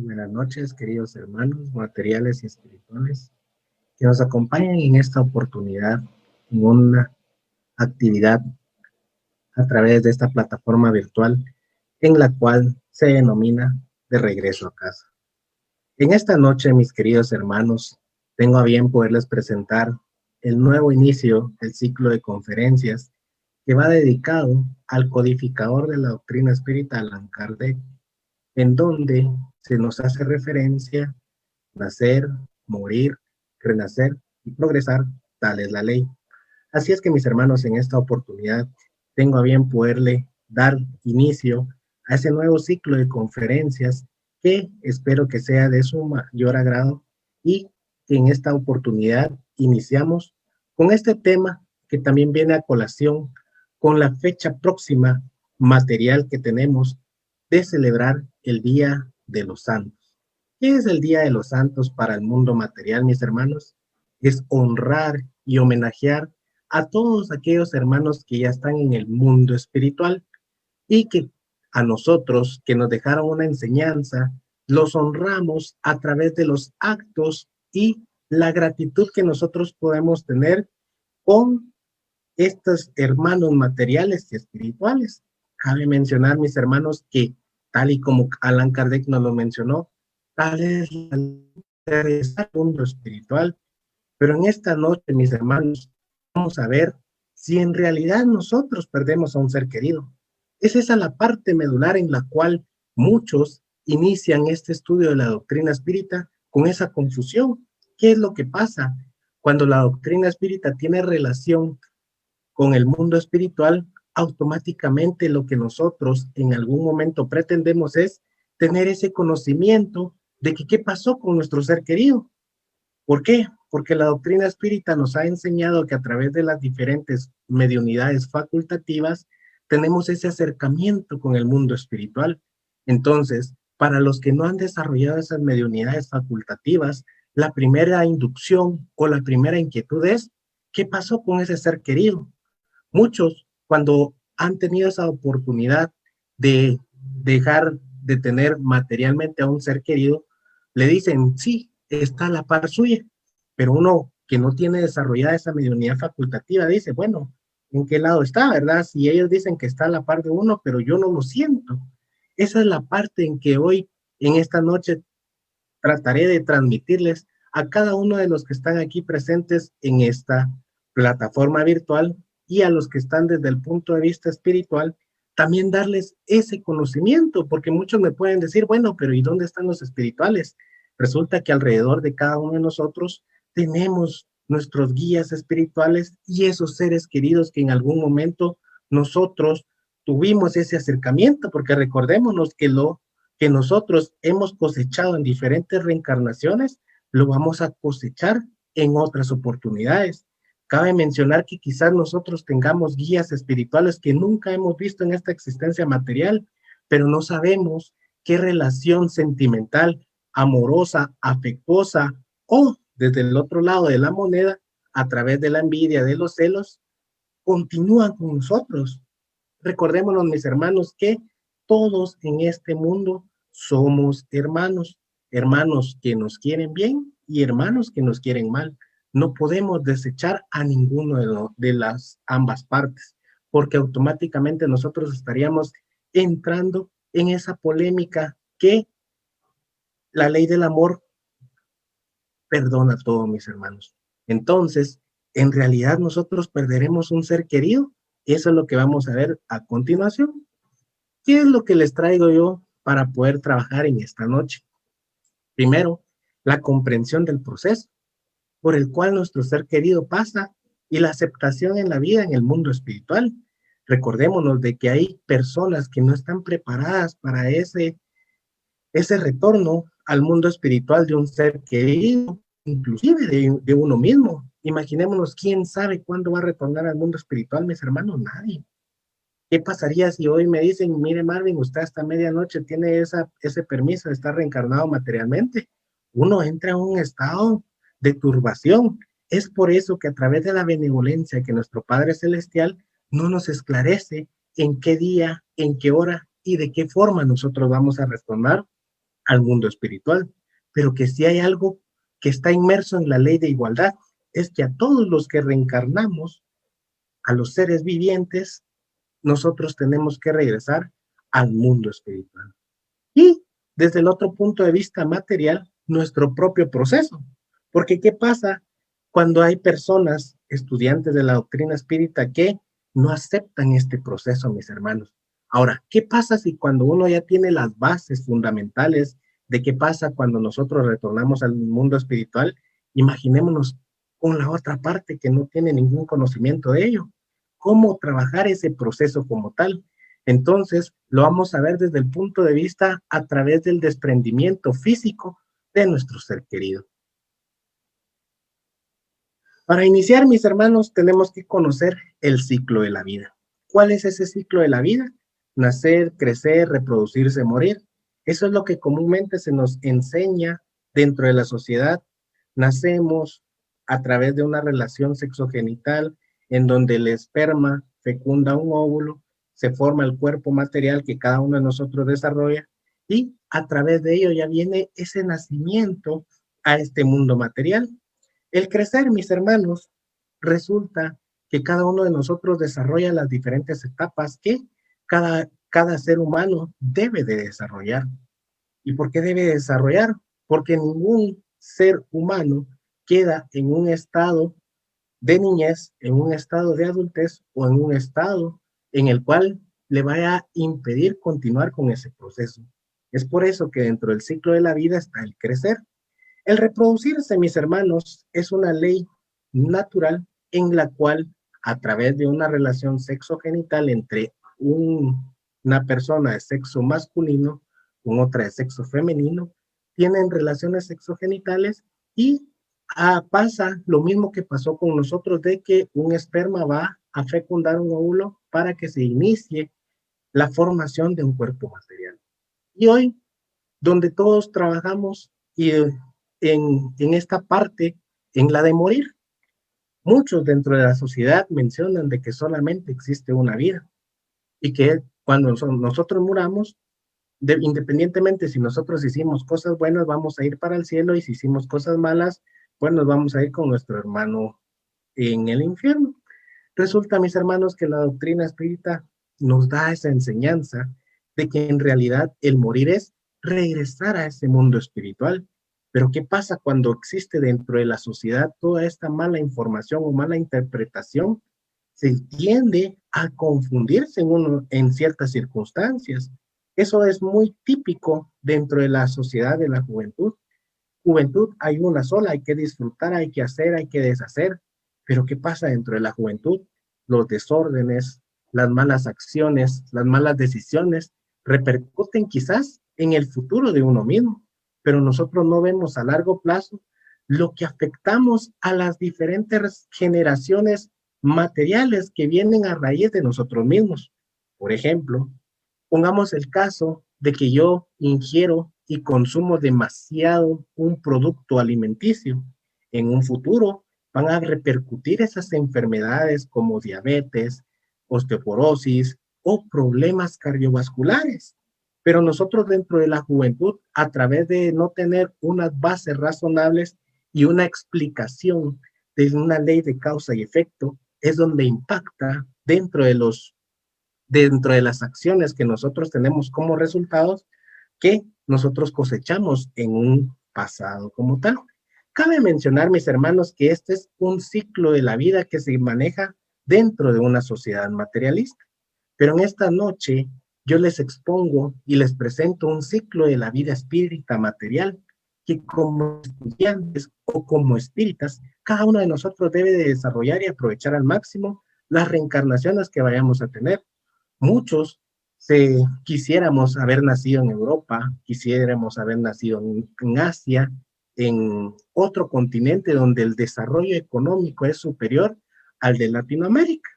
Buenas noches, queridos hermanos materiales y espirituales que nos acompañan en esta oportunidad, en una actividad a través de esta plataforma virtual en la cual se denomina De Regreso a Casa. En esta noche, mis queridos hermanos, tengo a bien poderles presentar el nuevo inicio del ciclo de conferencias que va dedicado al codificador de la doctrina espírita, Allan Kardec, en donde se nos hace referencia: nacer, morir, renacer y progresar, tal es la ley. Así es que, mis hermanos, en esta oportunidad tengo a bien poderle dar inicio a ese nuevo ciclo de conferencias que espero que sea de su mayor agrado y que en esta oportunidad iniciamos con este tema que también viene a colación con la fecha próxima material que tenemos de celebrar el Día de los Santos. ¿Qué es el Día de los Santos para el mundo material, mis hermanos? Es honrar y homenajear a todos aquellos hermanos que ya están en el mundo espiritual y que a nosotros que nos dejaron una enseñanza, los honramos a través de los actos y la gratitud que nosotros podemos tener con estos hermanos materiales y espirituales. Cabe mencionar, mis hermanos, que tal y como Allan Kardec nos lo mencionó, tal es el mundo espiritual. Pero en esta noche, mis hermanos, vamos a ver si en realidad nosotros perdemos a un ser querido. Es esa la parte medular en la cual muchos inician este estudio de la doctrina espírita con esa confusión. ¿Qué es lo que pasa cuando la doctrina espírita tiene relación con el mundo espiritual? Automáticamente lo que nosotros en algún momento pretendemos es tener ese conocimiento de que qué pasó con nuestro ser querido. ¿Por qué? Porque la doctrina espírita nos ha enseñado que a través de las diferentes mediunidades facultativas tenemos ese acercamiento con el mundo espiritual. Entonces, para los que no han desarrollado esas mediunidades facultativas, la primera inducción o la primera inquietud es: ¿qué pasó con ese ser querido? Muchos, cuando han tenido esa oportunidad de dejar de tener materialmente a un ser querido, le dicen: sí, está a la par suya. Pero uno que no tiene desarrollada esa mediunidad facultativa dice: bueno, ¿en qué lado está, verdad? Si ellos dicen que está a la par de uno, pero yo no lo siento. Esa es la parte en que hoy, en esta noche, trataré de transmitirles a cada uno de los que están aquí presentes en esta plataforma virtual y a los que están desde el punto de vista espiritual, también darles ese conocimiento, porque muchos me pueden decir: bueno, pero ¿y dónde están los espirituales? Resulta que alrededor de cada uno de nosotros tenemos nuestros guías espirituales y esos seres queridos que en algún momento nosotros tuvimos ese acercamiento, porque recordémonos que lo que nosotros hemos cosechado en diferentes reencarnaciones, lo vamos a cosechar en otras oportunidades. Cabe mencionar que quizás nosotros tengamos guías espirituales que nunca hemos visto en esta existencia material, pero no sabemos qué relación sentimental, amorosa, afectuosa o desde el otro lado de la moneda, a través de la envidia, de los celos, continúan con nosotros. Recordémonos, mis hermanos, que todos en este mundo somos hermanos, hermanos que nos quieren bien y hermanos que nos quieren mal. No podemos desechar a ninguno de las ambas partes, porque automáticamente nosotros estaríamos entrando en esa polémica que la ley del amor perdona todo, mis hermanos. Entonces, en realidad nosotros perderemos un ser querido. Eso es lo que vamos a ver a continuación. ¿Qué es lo que les traigo yo para poder trabajar en esta noche? Primero, la comprensión del proceso por el cual nuestro ser querido pasa y la aceptación en la vida en el mundo espiritual. Recordémonos de que hay personas que no están preparadas para ese retorno al mundo espiritual de un ser querido, inclusive de uno mismo. Imaginémonos, ¿quién sabe cuándo va a retornar al mundo espiritual, mis hermanos? Nadie. ¿Qué pasaría si hoy me dicen: mire, Marvin, usted hasta medianoche tiene ese permiso de estar reencarnado materialmente? Uno entra en un estado de turbación. Es por eso que a través de la benevolencia que nuestro Padre Celestial no nos esclarece en qué día, en qué hora y de qué forma nosotros vamos a retornar al mundo espiritual, pero que si hay algo que está inmerso en la ley de igualdad, es que a todos los que reencarnamos, a los seres vivientes, nosotros tenemos que regresar al mundo espiritual. Y desde el otro punto de vista material, nuestro propio proceso. Porque ¿qué pasa cuando hay personas, estudiantes de la doctrina espírita, que no aceptan este proceso, mis hermanos? Ahora, ¿qué pasa si cuando uno ya tiene las bases fundamentales de qué pasa cuando nosotros retornamos al mundo espiritual? Imaginémonos con la otra parte que no tiene ningún conocimiento de ello. ¿Cómo trabajar ese proceso como tal? Entonces, lo vamos a ver desde el punto de vista a través del desprendimiento físico de nuestro ser querido. Para iniciar, mis hermanos, tenemos que conocer el ciclo de la vida. ¿Cuál es ese ciclo de la vida? Nacer, crecer, reproducirse, morir. Eso es lo que comúnmente se nos enseña dentro de la sociedad. Nacemos a través de una relación sexogenital en donde el esperma fecunda un óvulo, se forma el cuerpo material que cada uno de nosotros desarrolla y a través de ello ya viene ese nacimiento a este mundo material. El crecer, mis hermanos, resulta que cada uno de nosotros desarrolla las diferentes etapas que cada ser humano debe de desarrollar. ¿Y por qué debe desarrollar? Porque ningún ser humano queda en un estado de niñez, en un estado de adultez o en un estado en el cual le vaya a impedir continuar con ese proceso. Es por eso que dentro del ciclo de la vida está el crecer. El reproducirse, mis hermanos, es una ley natural en la cual, a través de una relación sexogenital entre una persona de sexo masculino con otra de sexo femenino, tienen relaciones sexogenitales y pasa lo mismo que pasó con nosotros, de que un esperma va a fecundar un óvulo para que se inicie la formación de un cuerpo material. Y hoy, donde todos trabajamos y en esta parte, en la de morir. Muchos dentro de la sociedad mencionan de que solamente existe una vida y que cuando nosotros muramos, independientemente si nosotros hicimos cosas buenas, vamos a ir para el cielo y si hicimos cosas malas, pues nos vamos a ir con nuestro hermano en el infierno. Resulta, mis hermanos, que la doctrina espírita nos da esa enseñanza de que en realidad el morir es regresar a ese mundo espiritual. Pero ¿qué pasa cuando existe dentro de la sociedad toda esta mala información o mala interpretación? Se tiende a confundirse en ciertas circunstancias. Eso es muy típico dentro de la sociedad de la juventud. Juventud hay una sola, hay que disfrutar, hay que hacer, hay que deshacer. Pero ¿qué pasa dentro de la juventud? Los desórdenes, las malas acciones, las malas decisiones repercuten quizás en el futuro de uno mismo, pero nosotros no vemos a largo plazo lo que afectamos a las diferentes generaciones materiales que vienen a raíz de nosotros mismos. Por ejemplo, pongamos el caso de que yo ingiero y consumo demasiado un producto alimenticio. En un futuro van a repercutir esas enfermedades como diabetes, osteoporosis o problemas cardiovasculares. Pero nosotros dentro de la juventud, a través de no tener unas bases razonables y una explicación de una ley de causa y efecto, es donde impacta dentro de las acciones que nosotros tenemos como resultados que nosotros cosechamos en un pasado como tal. Cabe mencionar, mis hermanos, que este es un ciclo de la vida que se maneja dentro de una sociedad materialista. Pero en esta noche yo les expongo y les presento un ciclo de la vida espírita material que como estudiantes o como espíritas, cada uno de nosotros debe de desarrollar y aprovechar al máximo las reencarnaciones que vayamos a tener. Muchos quisiéramos haber nacido en Europa, quisiéramos haber nacido en Asia, en otro continente donde el desarrollo económico es superior al de Latinoamérica.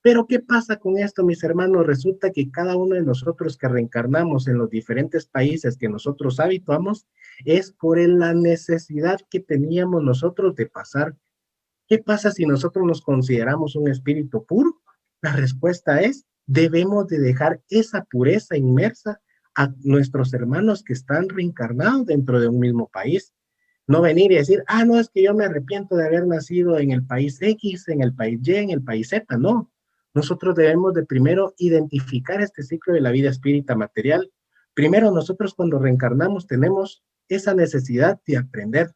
Pero ¿qué pasa con esto, mis hermanos? Resulta que cada uno de nosotros que reencarnamos en los diferentes países que nosotros habituamos es por la necesidad que teníamos nosotros de pasar. ¿Qué pasa si nosotros nos consideramos un espíritu puro? La respuesta es, debemos de dejar esa pureza inmersa a nuestros hermanos que están reencarnados dentro de un mismo país. No venir y decir, ah, no, es que yo me arrepiento de haber nacido en el país X, en el país Y, en el país Z. No, nosotros debemos de primero identificar este ciclo de la vida espírita material. Primero, nosotros cuando reencarnamos tenemos esa necesidad de aprender.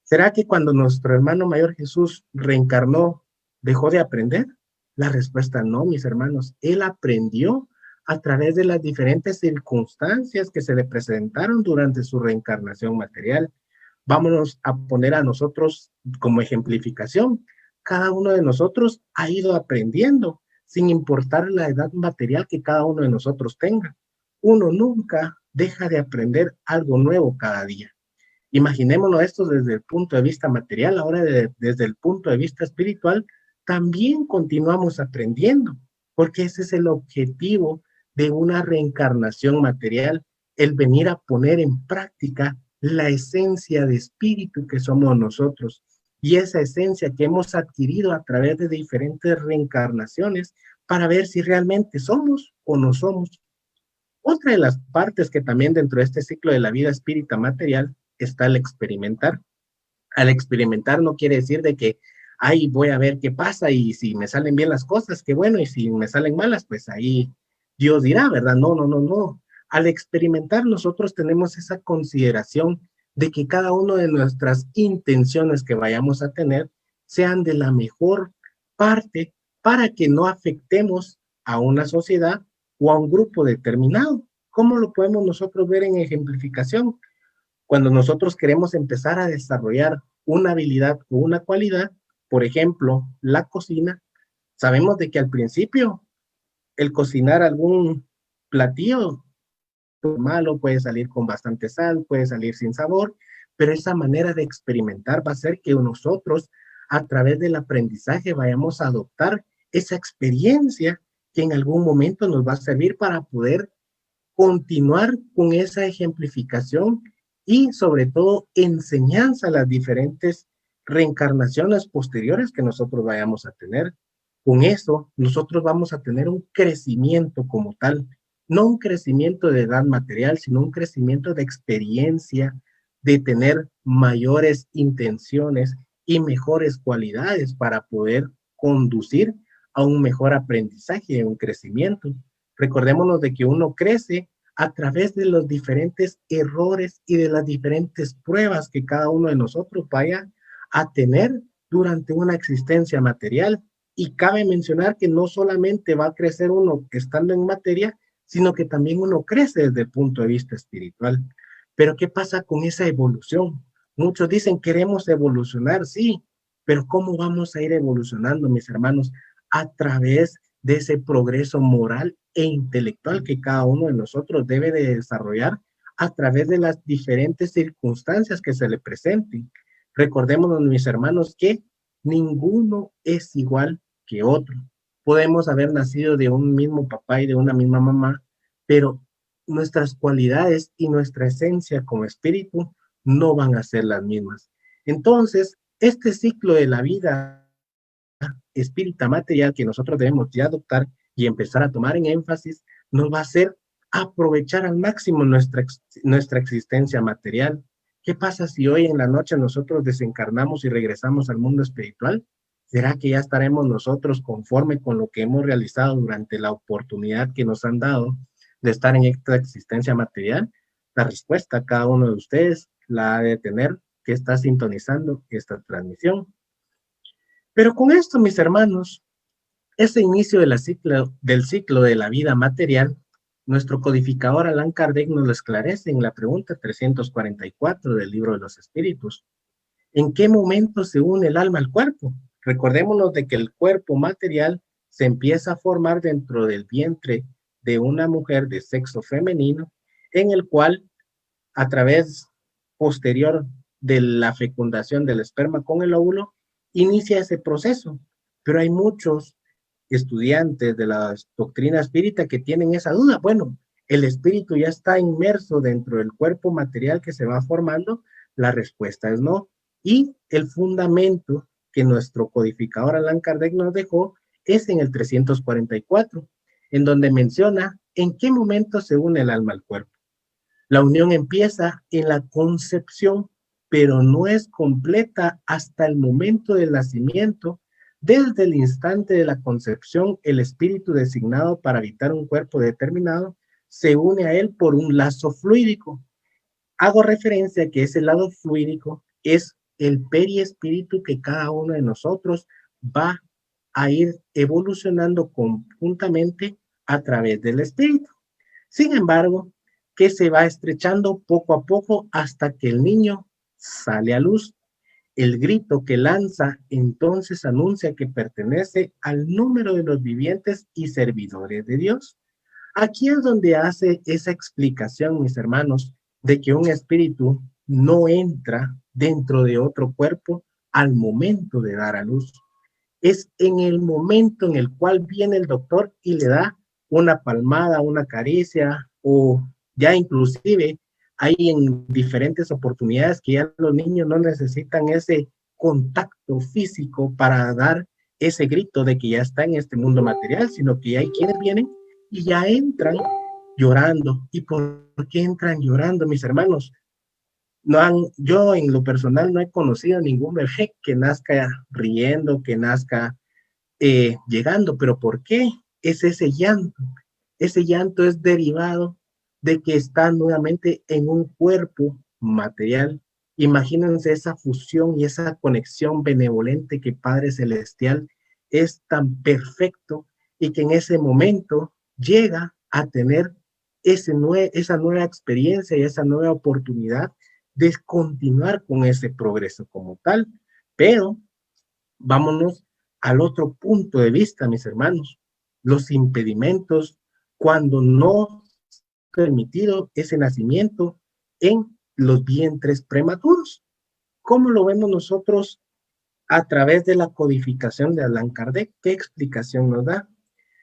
¿Será que cuando nuestro hermano mayor Jesús reencarnó, dejó de aprender? La respuesta no, mis hermanos. Él aprendió a través de las diferentes circunstancias que se le presentaron durante su reencarnación material. Vámonos a poner a nosotros como ejemplificación. Cada uno de nosotros ha ido aprendiendo, sin importar la edad material que cada uno de nosotros tenga. Uno nunca deja de aprender algo nuevo cada día. Imaginémonos esto desde el punto de vista material, ahora desde el punto de vista espiritual, también continuamos aprendiendo, porque ese es el objetivo de una reencarnación material, el venir a poner en práctica la esencia de espíritu que somos nosotros, y esa esencia que hemos adquirido a través de diferentes reencarnaciones para ver si realmente somos o no somos. Otra de las partes que también dentro de este ciclo de la vida espírita material está el experimentar. Al experimentar no quiere decir de que, ay, voy a ver qué pasa y si me salen bien las cosas, qué bueno, y si me salen malas, pues ahí Dios dirá, ¿verdad? No, no, no, no. Al experimentar nosotros tenemos esa consideración de que cada una de nuestras intenciones que vayamos a tener sean de la mejor parte para que no afectemos a una sociedad o a un grupo determinado. ¿Cómo lo podemos nosotros ver en ejemplificación? Cuando nosotros queremos empezar a desarrollar una habilidad o una cualidad, por ejemplo, la cocina, sabemos de que al principio el cocinar algún platillo malo puede salir con bastante sal, puede salir sin sabor, pero esa manera de experimentar va a hacer que nosotros a través del aprendizaje vayamos a adoptar esa experiencia que en algún momento nos va a servir para poder continuar con esa ejemplificación y sobre todo enseñanza a las diferentes reencarnaciones posteriores que nosotros vayamos a tener. Con eso, nosotros vamos a tener un crecimiento como tal, no un crecimiento de edad material, sino un crecimiento de experiencia, de tener mayores intenciones y mejores cualidades para poder conducir a un mejor aprendizaje y un crecimiento. Recordémonos de que uno crece a través de los diferentes errores y de las diferentes pruebas que cada uno de nosotros vaya a tener durante una existencia material. Y cabe mencionar que no solamente va a crecer uno estando en materia, sino que también uno crece desde el punto de vista espiritual. Pero ¿qué pasa con esa evolución? Muchos dicen queremos evolucionar, sí, pero ¿cómo vamos a ir evolucionando, mis hermanos? A través de ese progreso moral e intelectual que cada uno de nosotros debe de desarrollar a través de las diferentes circunstancias que se le presenten. Recordémonos, mis hermanos, que ninguno es igual que otro. Podemos haber nacido de un mismo papá y de una misma mamá, pero nuestras cualidades y nuestra esencia como espíritu no van a ser las mismas. Entonces, este ciclo de la vida espírita material que nosotros debemos de adoptar y empezar a tomar en énfasis, nos va a hacer aprovechar al máximo nuestra existencia material. ¿Qué pasa si hoy en la noche nosotros desencarnamos y regresamos al mundo espiritual? ¿Será que ya estaremos nosotros conforme con lo que hemos realizado durante la oportunidad que nos han dado de estar en esta existencia material? La respuesta a cada uno de ustedes la ha de tener que está sintonizando esta transmisión. Pero con esto, mis hermanos, ese inicio del ciclo de la vida material, nuestro codificador Allan Kardec nos lo esclarece en la pregunta 344 del Libro de los Espíritus. ¿En qué momento se une el alma al cuerpo? Recordémonos de que el cuerpo material se empieza a formar dentro del vientre de una mujer de sexo femenino, en el cual, a través posterior de la fecundación del esperma con el óvulo, inicia ese proceso. Pero hay muchos estudiantes de la doctrina espírita que tienen esa duda. Bueno, el espíritu ya está inmerso dentro del cuerpo material que se va formando. La respuesta es no. Y el fundamento que nuestro codificador Allan Kardec nos dejó es en el 344, en donde menciona ¿En qué momento se une el alma al cuerpo? La unión empieza en la concepción, pero no es completa hasta el momento del nacimiento. Desde el instante de la concepción, el espíritu designado para habitar un cuerpo determinado se une a él por un lazo fluídico. Hago referencia a que ese lado fluídico es el periespíritu que cada uno de nosotros va a ir evolucionando conjuntamente a través del espíritu. Sin embargo, que se va estrechando poco a poco hasta que el niño sale a luz. El grito que lanza entonces anuncia que pertenece al número de los vivientes y servidores de Dios. Aquí es donde hace esa explicación, mis hermanos, de que un espíritu no entra dentro de otro cuerpo al momento de dar a luz. Es en el momento en el cual viene el doctor y le da una palmada, una caricia, o ya inclusive hay en diferentes oportunidades que ya los niños no necesitan ese contacto físico para dar ese grito de que ya está en este mundo material, sino que hay quienes vienen y ya entran llorando. ¿Y por qué entran llorando, mis hermanos? No han, yo en lo personal no he conocido ningún bebé que nazca riendo, que nazca llegando, pero ¿por qué? Es ese llanto. Ese llanto es derivado de que está nuevamente en un cuerpo material. Imagínense esa fusión y esa conexión benevolente que Padre Celestial es tan perfecto y que en ese momento llega a tener esa nueva experiencia y esa nueva oportunidad de continuar con ese progreso como tal. Pero vámonos al otro punto de vista, mis hermanos. Los impedimentos cuando no es permitido ese nacimiento en los vientres prematuros. ¿Cómo lo vemos nosotros a través de la codificación de Allan Kardec? ¿Qué explicación nos da?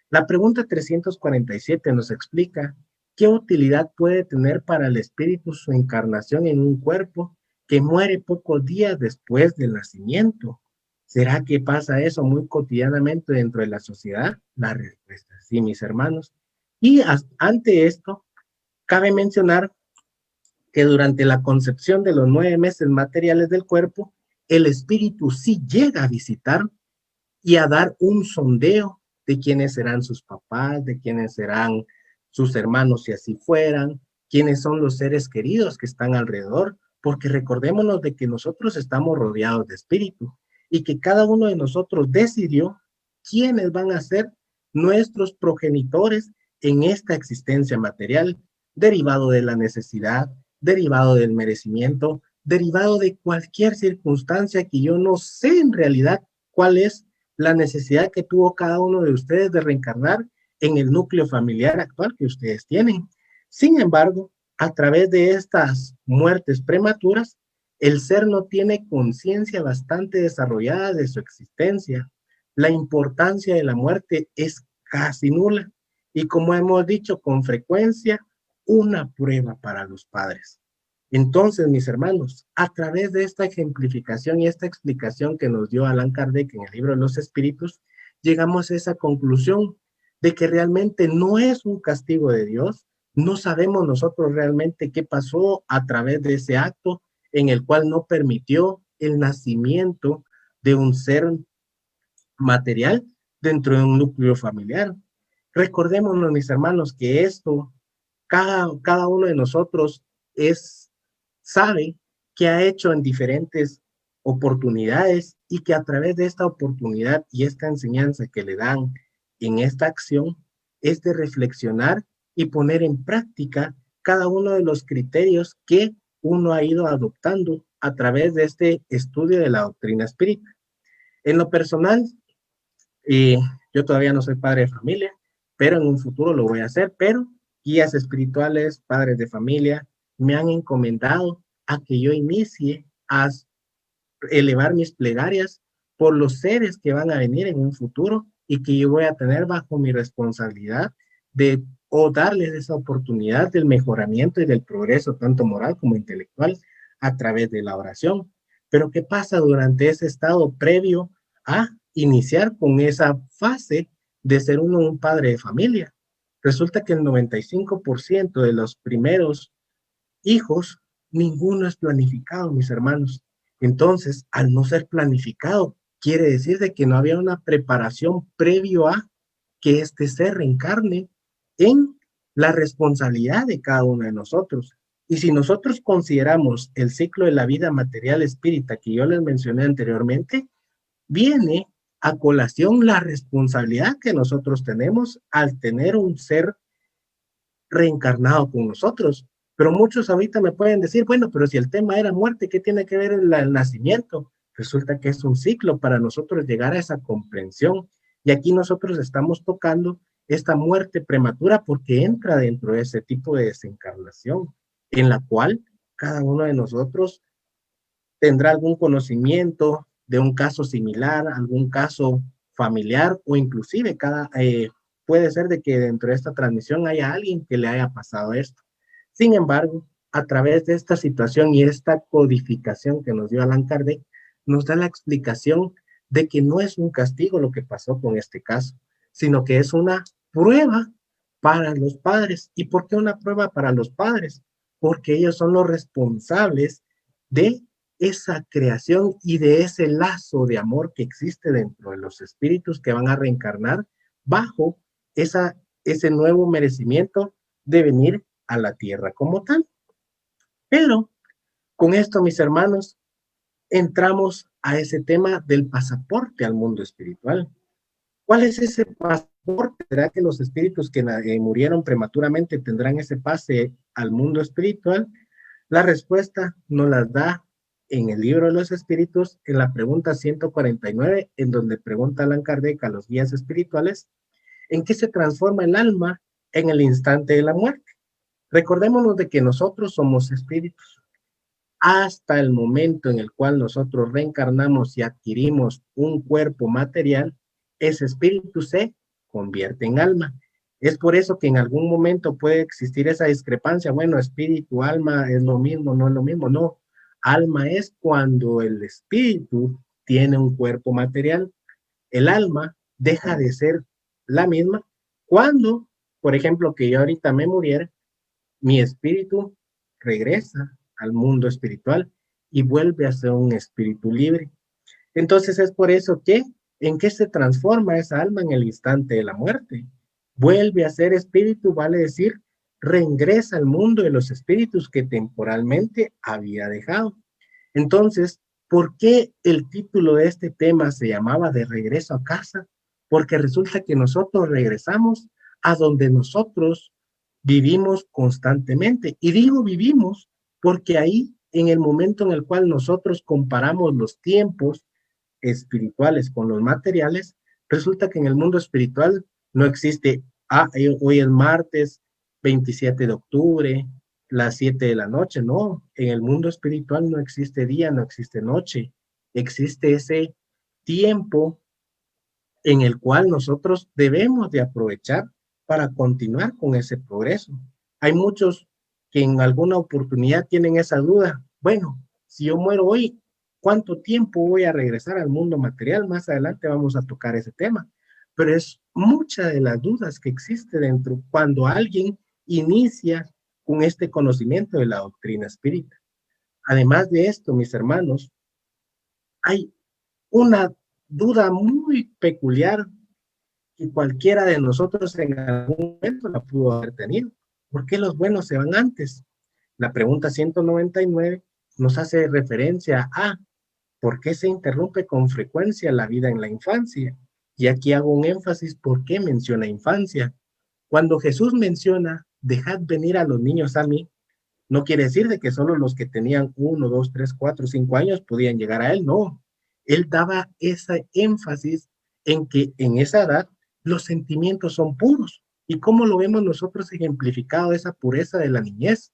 La pregunta 347 nos explica qué utilidad puede tener para el espíritu su encarnación en un cuerpo que muere pocos días después del nacimiento. ¿Será que pasa eso muy cotidianamente dentro de la sociedad? La respuesta es sí, mis hermanos. Y ante esto, cabe mencionar que durante la concepción de los 9 meses materiales del cuerpo, el espíritu sí llega a visitar y a dar un sondeo de quiénes serán sus papás, de quiénes serán sus hermanos si así fueran, quiénes son los seres queridos que están alrededor, porque recordémonos de que nosotros estamos rodeados de espíritu y que cada uno de nosotros decidió quiénes van a ser nuestros progenitores en esta existencia material, derivado de la necesidad, derivado del merecimiento, derivado de cualquier circunstancia que yo no sé en realidad cuál es la necesidad que tuvo cada uno de ustedes de reencarnar en el núcleo familiar actual que ustedes tienen. Sin embargo, a través de estas muertes prematuras, el ser no tiene conciencia bastante desarrollada de su existencia. La importancia de la muerte es casi nula y, como hemos dicho con frecuencia, una prueba para los padres. Entonces, mis hermanos, a través de esta ejemplificación y esta explicación que nos dio Allan Kardec en el libro de los Espíritus, llegamos a esa conclusión de que realmente no es un castigo de Dios, no sabemos nosotros realmente qué pasó a través de ese acto en el cual no permitió el nacimiento de un ser material dentro de un núcleo familiar. Recordémonos, mis hermanos, que esto, cada uno de nosotros sabe que ha hecho en diferentes oportunidades y que a través de esta oportunidad y esta enseñanza que le dan en esta acción es de reflexionar y poner en práctica cada uno de los criterios que uno ha ido adoptando a través de este estudio de la doctrina espírita. En lo personal, y yo todavía no soy padre de familia, pero en un futuro lo voy a hacer, pero guías espirituales, padres de familia, me han encomendado a que yo inicie a elevar mis plegarias por los seres que van a venir en un futuro y que yo voy a tener bajo mi responsabilidad de o darles esa oportunidad del mejoramiento y del progreso, tanto moral como intelectual, a través de la oración. Pero ¿qué pasa durante ese estado previo a iniciar con esa fase de ser uno un padre de familia? Resulta que el 95% de los primeros hijos, ninguno es planificado, mis hermanos. Entonces, al no ser planificado, quiere decir de que no había una preparación previo a que este ser reencarne en la responsabilidad de cada uno de nosotros. Y si nosotros consideramos el ciclo de la vida material espírita que yo les mencioné anteriormente, viene a colación la responsabilidad que nosotros tenemos al tener un ser reencarnado con nosotros. Pero muchos ahorita me pueden decir, bueno, pero si el tema era muerte, ¿qué tiene que ver el nacimiento? Resulta que es un ciclo para nosotros llegar a esa comprensión. Y aquí nosotros estamos tocando esta muerte prematura porque entra dentro de ese tipo de desencarnación, en la cual cada uno de nosotros tendrá algún conocimiento de un caso similar, algún caso familiar o inclusive puede ser de que dentro de esta transmisión haya alguien que le haya pasado esto. Sin embargo, a través de esta situación y esta codificación que nos dio Allan Kardec, nos da la explicación de que no es un castigo lo que pasó con este caso, sino que es una prueba para los padres. ¿Y por qué una prueba para los padres? Porque ellos son los responsables de esa creación y de ese lazo de amor que existe dentro de los espíritus que van a reencarnar bajo ese nuevo merecimiento de venir a la tierra como tal. Pero con esto, mis hermanos, entramos a ese tema del pasaporte al mundo espiritual. ¿Cuál es ese pasaporte? ¿Será que los espíritus que murieron prematuramente tendrán ese pase al mundo espiritual? La respuesta nos la da en el libro de los espíritus, en la pregunta 149, en donde pregunta Allan Kardec a los guías espirituales, ¿en qué se transforma el alma en el instante de la muerte? Recordémonos de que nosotros somos espíritus. Hasta el momento en el cual nosotros reencarnamos y adquirimos un cuerpo material, ese espíritu se convierte en alma. Es por eso que en algún momento puede existir esa discrepancia. Bueno, espíritu, alma, ¿es lo mismo? No es lo mismo, no. Alma es cuando el espíritu tiene un cuerpo material. El alma deja de ser la misma cuando, por ejemplo, que yo ahorita me muriera, mi espíritu regresa al mundo espiritual y vuelve a ser un espíritu libre. Entonces es por eso que, ¿en qué se transforma esa alma en el instante de la muerte? Vuelve a ser espíritu, vale decir, reingresa al mundo de los espíritus que temporalmente había dejado. Entonces, ¿por qué el título de este tema se llamaba De regreso a casa? Porque resulta que nosotros regresamos a donde nosotros vivimos constantemente. Y digo vivimos porque ahí, en el momento en el cual nosotros comparamos los tiempos espirituales con los materiales, resulta que en el mundo espiritual no existe, hoy es martes 27 de octubre, las 7 de la noche, no, en el mundo espiritual no existe día, no existe noche, existe ese tiempo en el cual nosotros debemos de aprovechar para continuar con ese progreso. Hay muchos que en alguna oportunidad tienen esa duda. Bueno, si yo muero hoy, ¿cuánto tiempo voy a regresar al mundo material? Más adelante vamos a tocar ese tema. Pero es mucha de las dudas que existe dentro cuando alguien inicia con este conocimiento de la doctrina espírita. Además de esto, mis hermanos, hay una duda muy peculiar que cualquiera de nosotros en algún momento la pudo haber tenido. ¿Por qué los buenos se van antes? La pregunta 199 nos hace referencia a ¿por qué se interrumpe con frecuencia la vida en la infancia? Y aquí hago un énfasis, ¿por qué menciona infancia? Cuando Jesús menciona, dejad venir a los niños a mí, no quiere decir de que solo los que tenían 1, 2, 3, 4, 5 años podían llegar a él, no. Él daba ese énfasis en que en esa edad los sentimientos son puros. ¿Y cómo lo vemos nosotros ejemplificado esa pureza de la niñez?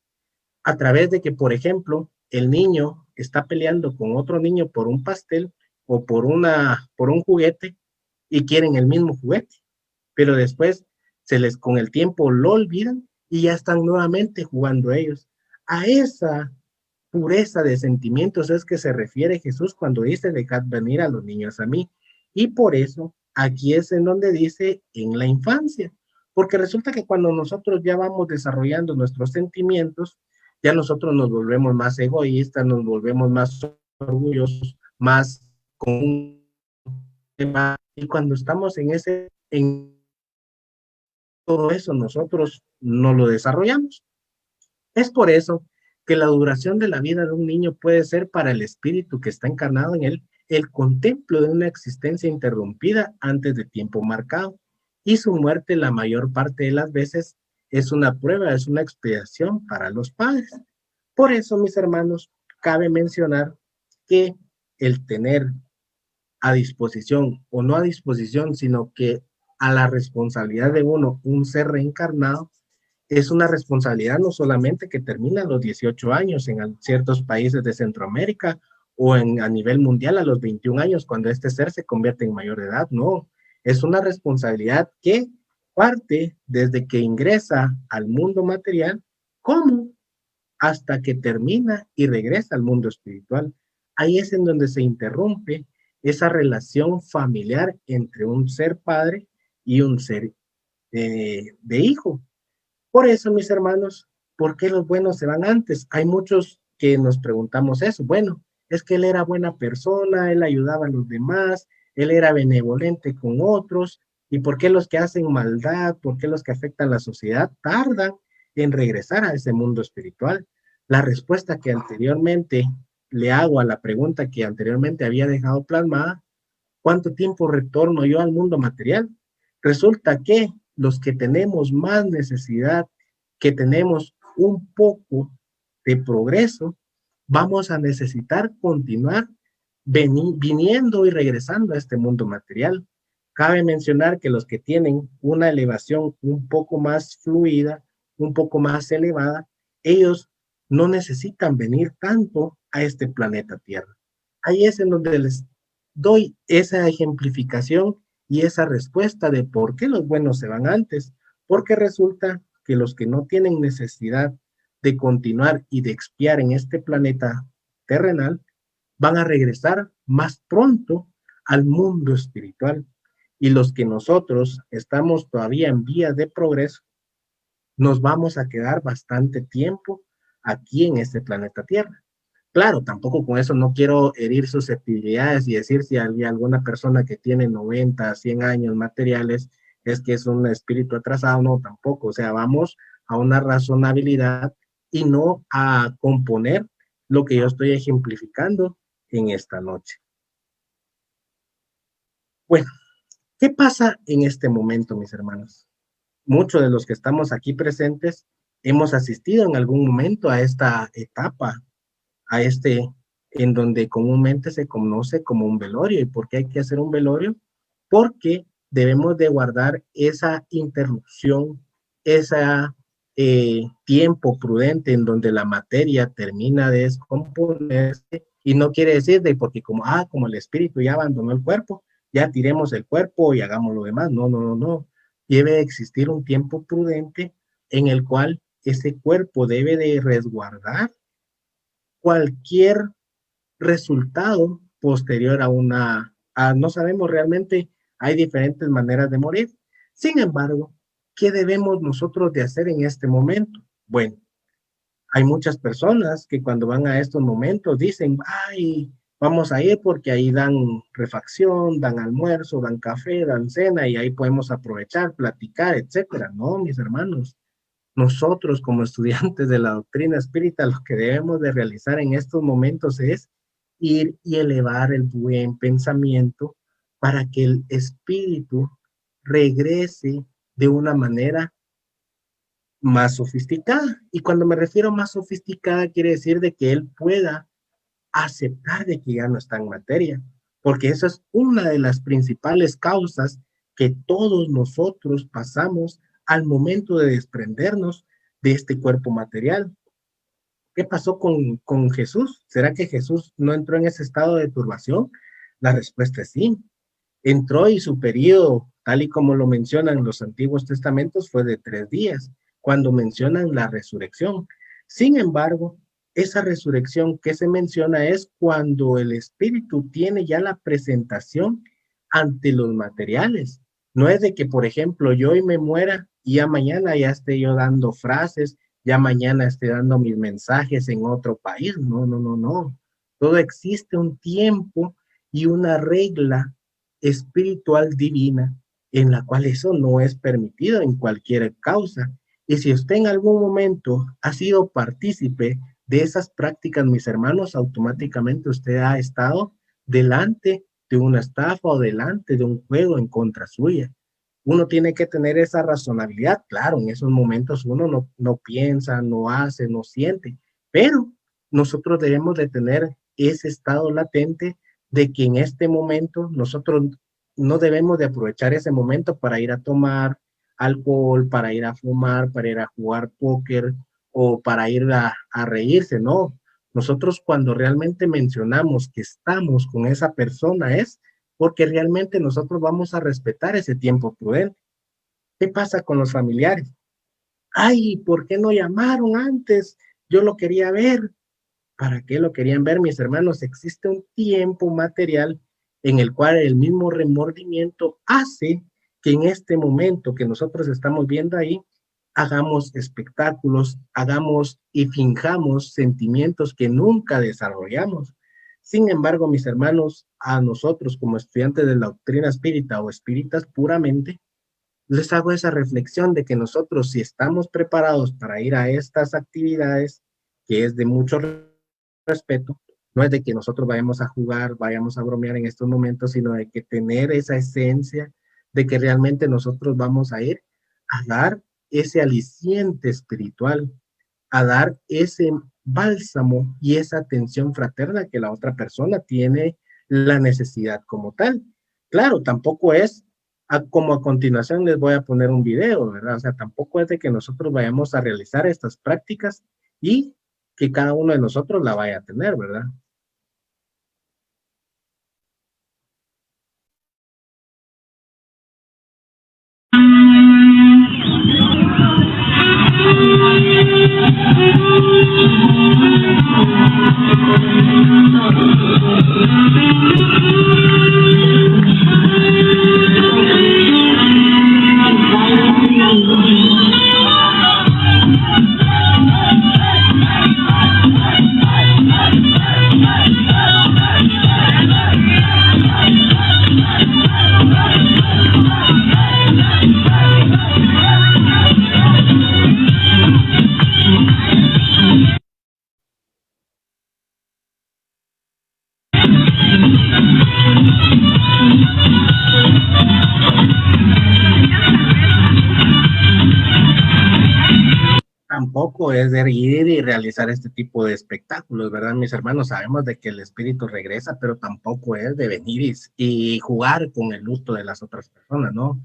A través de que, por ejemplo, el niño está peleando con otro niño por un pastel o por un juguete y quieren el mismo juguete, pero después con el tiempo lo olvidan y ya están nuevamente jugando ellos. A esa pureza de sentimientos es que se refiere Jesús cuando dice dejad venir a los niños a mí. Y por eso aquí es en donde dice en la infancia, Porque resulta que cuando nosotros ya vamos desarrollando nuestros sentimientos, ya nosotros nos volvemos más egoístas, nos volvemos más orgullosos, más con un tema. Y cuando estamos en todo eso, nosotros no lo desarrollamos. Es por eso que la duración de la vida de un niño puede ser para el espíritu que está encarnado en él el contemplo de una existencia interrumpida antes de tiempo marcado, y su muerte la mayor parte de las veces es una prueba, es una expiación para los padres. Por eso, mis hermanos, cabe mencionar que el tener a disposición o no a disposición, sino que a la responsabilidad de uno, un ser reencarnado, es una responsabilidad no solamente que termina a los 18 años en ciertos países de Centroamérica o a nivel mundial a los 21 años cuando este ser se convierte en mayor de edad, no, es una responsabilidad que parte desde que ingresa al mundo material como hasta que termina y regresa al mundo espiritual. Ahí es en donde se interrumpe esa relación familiar entre un ser padre y un ser de hijo. Por eso, mis hermanos, ¿por qué los buenos se van antes? Hay muchos que nos preguntamos eso. Bueno, es que él era buena persona, él ayudaba a los demás, él era benevolente con otros. ¿Y por qué los que hacen maldad, por qué los que afectan la sociedad tardan en regresar a ese mundo espiritual? La respuesta que anteriormente le hago a la pregunta que anteriormente había dejado plasmada: ¿cuánto tiempo retorno yo al mundo material? Resulta que los que tenemos más necesidad, que tenemos un poco de progreso, vamos a necesitar continuar viniendo y regresando a este mundo material. Cabe mencionar que los que tienen una elevación un poco más fluida, un poco más elevada, ellos no necesitan venir tanto a este planeta Tierra. Ahí es en donde les doy esa ejemplificación y esa respuesta de por qué los buenos se van antes, porque resulta que los que no tienen necesidad de continuar y de expiar en este planeta terrenal van a regresar más pronto al mundo espiritual, y los que nosotros estamos todavía en vía de progreso nos vamos a quedar bastante tiempo aquí en este planeta Tierra. Claro, tampoco con eso no quiero herir susceptibilidades y decir si hay alguna persona que tiene 90, 100 años materiales es que es un espíritu atrasado, no, tampoco. O sea, vamos a una razonabilidad y no a componer lo que yo estoy ejemplificando en esta noche. Bueno, ¿qué pasa en este momento, mis hermanos? Muchos de los que estamos aquí presentes hemos asistido en algún momento a esta etapa, a en donde comúnmente se conoce como un velorio. ¿Y por qué hay que hacer un velorio? Porque debemos de guardar esa interrupción, ese tiempo prudente en donde la materia termina de descomponerse, y no quiere decir de porque como el espíritu ya abandonó el cuerpo, ya tiremos el cuerpo y hagamos lo demás. No, no, no, no. Debe existir un tiempo prudente en el cual ese cuerpo debe de resguardar cualquier resultado posterior no sabemos realmente, hay diferentes maneras de morir. Sin embargo, ¿qué debemos nosotros de hacer en este momento? Bueno, hay muchas personas que cuando van a estos momentos dicen, ay, vamos a ir porque ahí dan refacción, dan almuerzo, dan café, dan cena y ahí podemos aprovechar, platicar, etcétera. No, mis hermanos, nosotros como estudiantes de la doctrina espírita, lo que debemos de realizar en estos momentos es ir y elevar el buen pensamiento para que el espíritu regrese de una manera más sofisticada. Y cuando me refiero a más sofisticada, quiere decir de que él pueda aceptar de que ya no está en materia, porque esa es una de las principales causas que todos nosotros pasamos al momento de desprendernos de este cuerpo material. ¿Qué pasó con Jesús? ¿Será que Jesús no entró en ese estado de turbación? La respuesta es sí. Entró, y su periodo, tal y como lo mencionan los antiguos testamentos, fue de 3 días, cuando mencionan la resurrección. Sin embargo, esa resurrección que se menciona es cuando el espíritu tiene ya la presentación ante los materiales. No es de que, por ejemplo, yo hoy me muera y ya mañana ya esté yo dando frases, ya mañana esté dando mis mensajes en otro país. No, no, no, no. Todo existe un tiempo y una regla espiritual divina en la cual eso no es permitido en cualquier causa. Y si usted en algún momento ha sido partícipe de esas prácticas, mis hermanos, automáticamente usted ha estado delante de una estafa o delante de un juego en contra suya. Uno tiene que tener esa razonabilidad. Claro, en esos momentos uno no piensa, no hace, no siente, pero nosotros debemos de tener ese estado latente de que en este momento nosotros no debemos de aprovechar ese momento para ir a tomar alcohol, para ir a fumar, para ir a jugar póker o para ir a reírse, no. Nosotros cuando realmente mencionamos que estamos con esa persona es porque realmente nosotros vamos a respetar ese tiempo prudente. ¿Qué pasa con los familiares? Ay, ¿por qué no llamaron antes? Yo lo quería ver. ¿Para qué lo querían ver, mis hermanos? Existe un tiempo material en el cual el mismo remordimiento hace que en este momento que nosotros estamos viendo ahí, hagamos espectáculos, hagamos y finjamos sentimientos que nunca desarrollamos. Sin embargo, mis hermanos, a nosotros como estudiantes de la doctrina espírita o espíritas puramente, les hago esa reflexión de que nosotros, si estamos preparados para ir a estas actividades, que es de mucho respeto, no es de que nosotros vayamos a jugar, vayamos a bromear en estos momentos, sino de que tener esa esencia de que realmente nosotros vamos a ir a dar ese aliciente espiritual, a dar ese bálsamo y esa atención fraterna que la otra persona tiene la necesidad como tal. Claro, tampoco es como a continuación les voy a poner un video, ¿verdad? O sea, tampoco es de que nosotros vayamos a realizar estas prácticas y que cada uno de nosotros la vaya a tener, ¿verdad? Tampoco es de ir y realizar este tipo de espectáculos, ¿verdad? Mis hermanos, sabemos de que el espíritu regresa, pero tampoco es de venir y jugar con el luto de las otras personas, ¿no?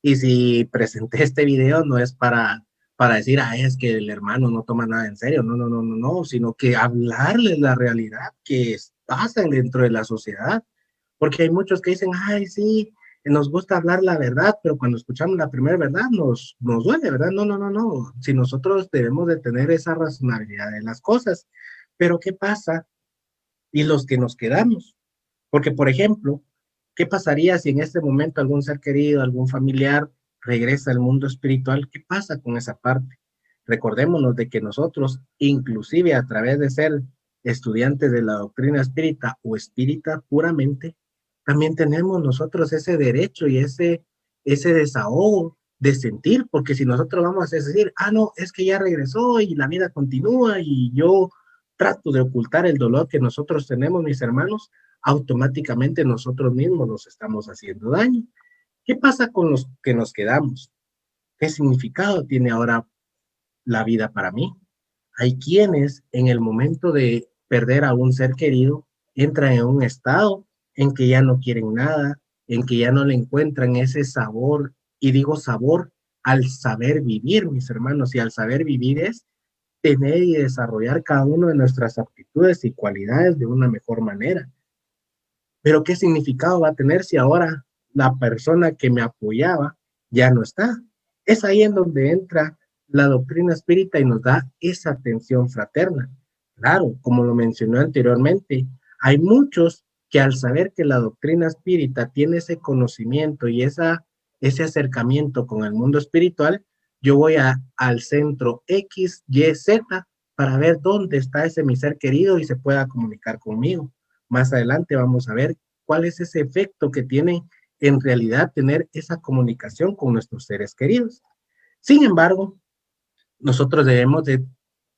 Y si presenté este video no es para decir, ah, es que el hermano no toma nada en serio, no, no, no, no, no, sino que hablarles la realidad que pasan dentro de la sociedad, porque hay muchos que dicen, ay, sí, nos gusta hablar la verdad, pero cuando escuchamos la primera verdad nos duele, ¿verdad? No, no, no, no. Si nosotros debemos de tener esa razonabilidad de las cosas, pero ¿qué pasa? Y los que nos quedamos. Porque, por ejemplo, ¿qué pasaría si en este momento algún ser querido, algún familiar regresa al mundo espiritual? ¿Qué pasa con esa parte? Recordémonos de que nosotros, inclusive a través de ser estudiantes de la doctrina espírita o espírita puramente, también tenemos nosotros ese derecho y ese desahogo de sentir, porque si nosotros vamos a decir, ah, no, es que ya regresó y la vida continúa y yo trato de ocultar el dolor que nosotros tenemos, mis hermanos, automáticamente nosotros mismos nos estamos haciendo daño. ¿Qué pasa con los que nos quedamos? ¿Qué significado tiene ahora la vida para mí? Hay quienes en el momento de perder a un ser querido entran en un estado en que ya no quieren nada, en que ya no le encuentran ese sabor, y digo sabor al saber vivir, mis hermanos, y al saber vivir es tener y desarrollar cada una de nuestras aptitudes y cualidades de una mejor manera. Pero ¿qué significado va a tener si ahora la persona que me apoyaba ya no está? Es ahí en donde entra la doctrina espírita y nos da esa atención fraterna. Claro, como lo mencioné anteriormente, hay muchos que al saber que la doctrina espírita tiene ese conocimiento y ese acercamiento con el mundo espiritual, yo voy al centro X, Y, Z para ver dónde está ese mi ser querido y se pueda comunicar conmigo. Más adelante vamos a ver cuál es ese efecto que tiene en realidad tener esa comunicación con nuestros seres queridos. Sin embargo, nosotros debemos de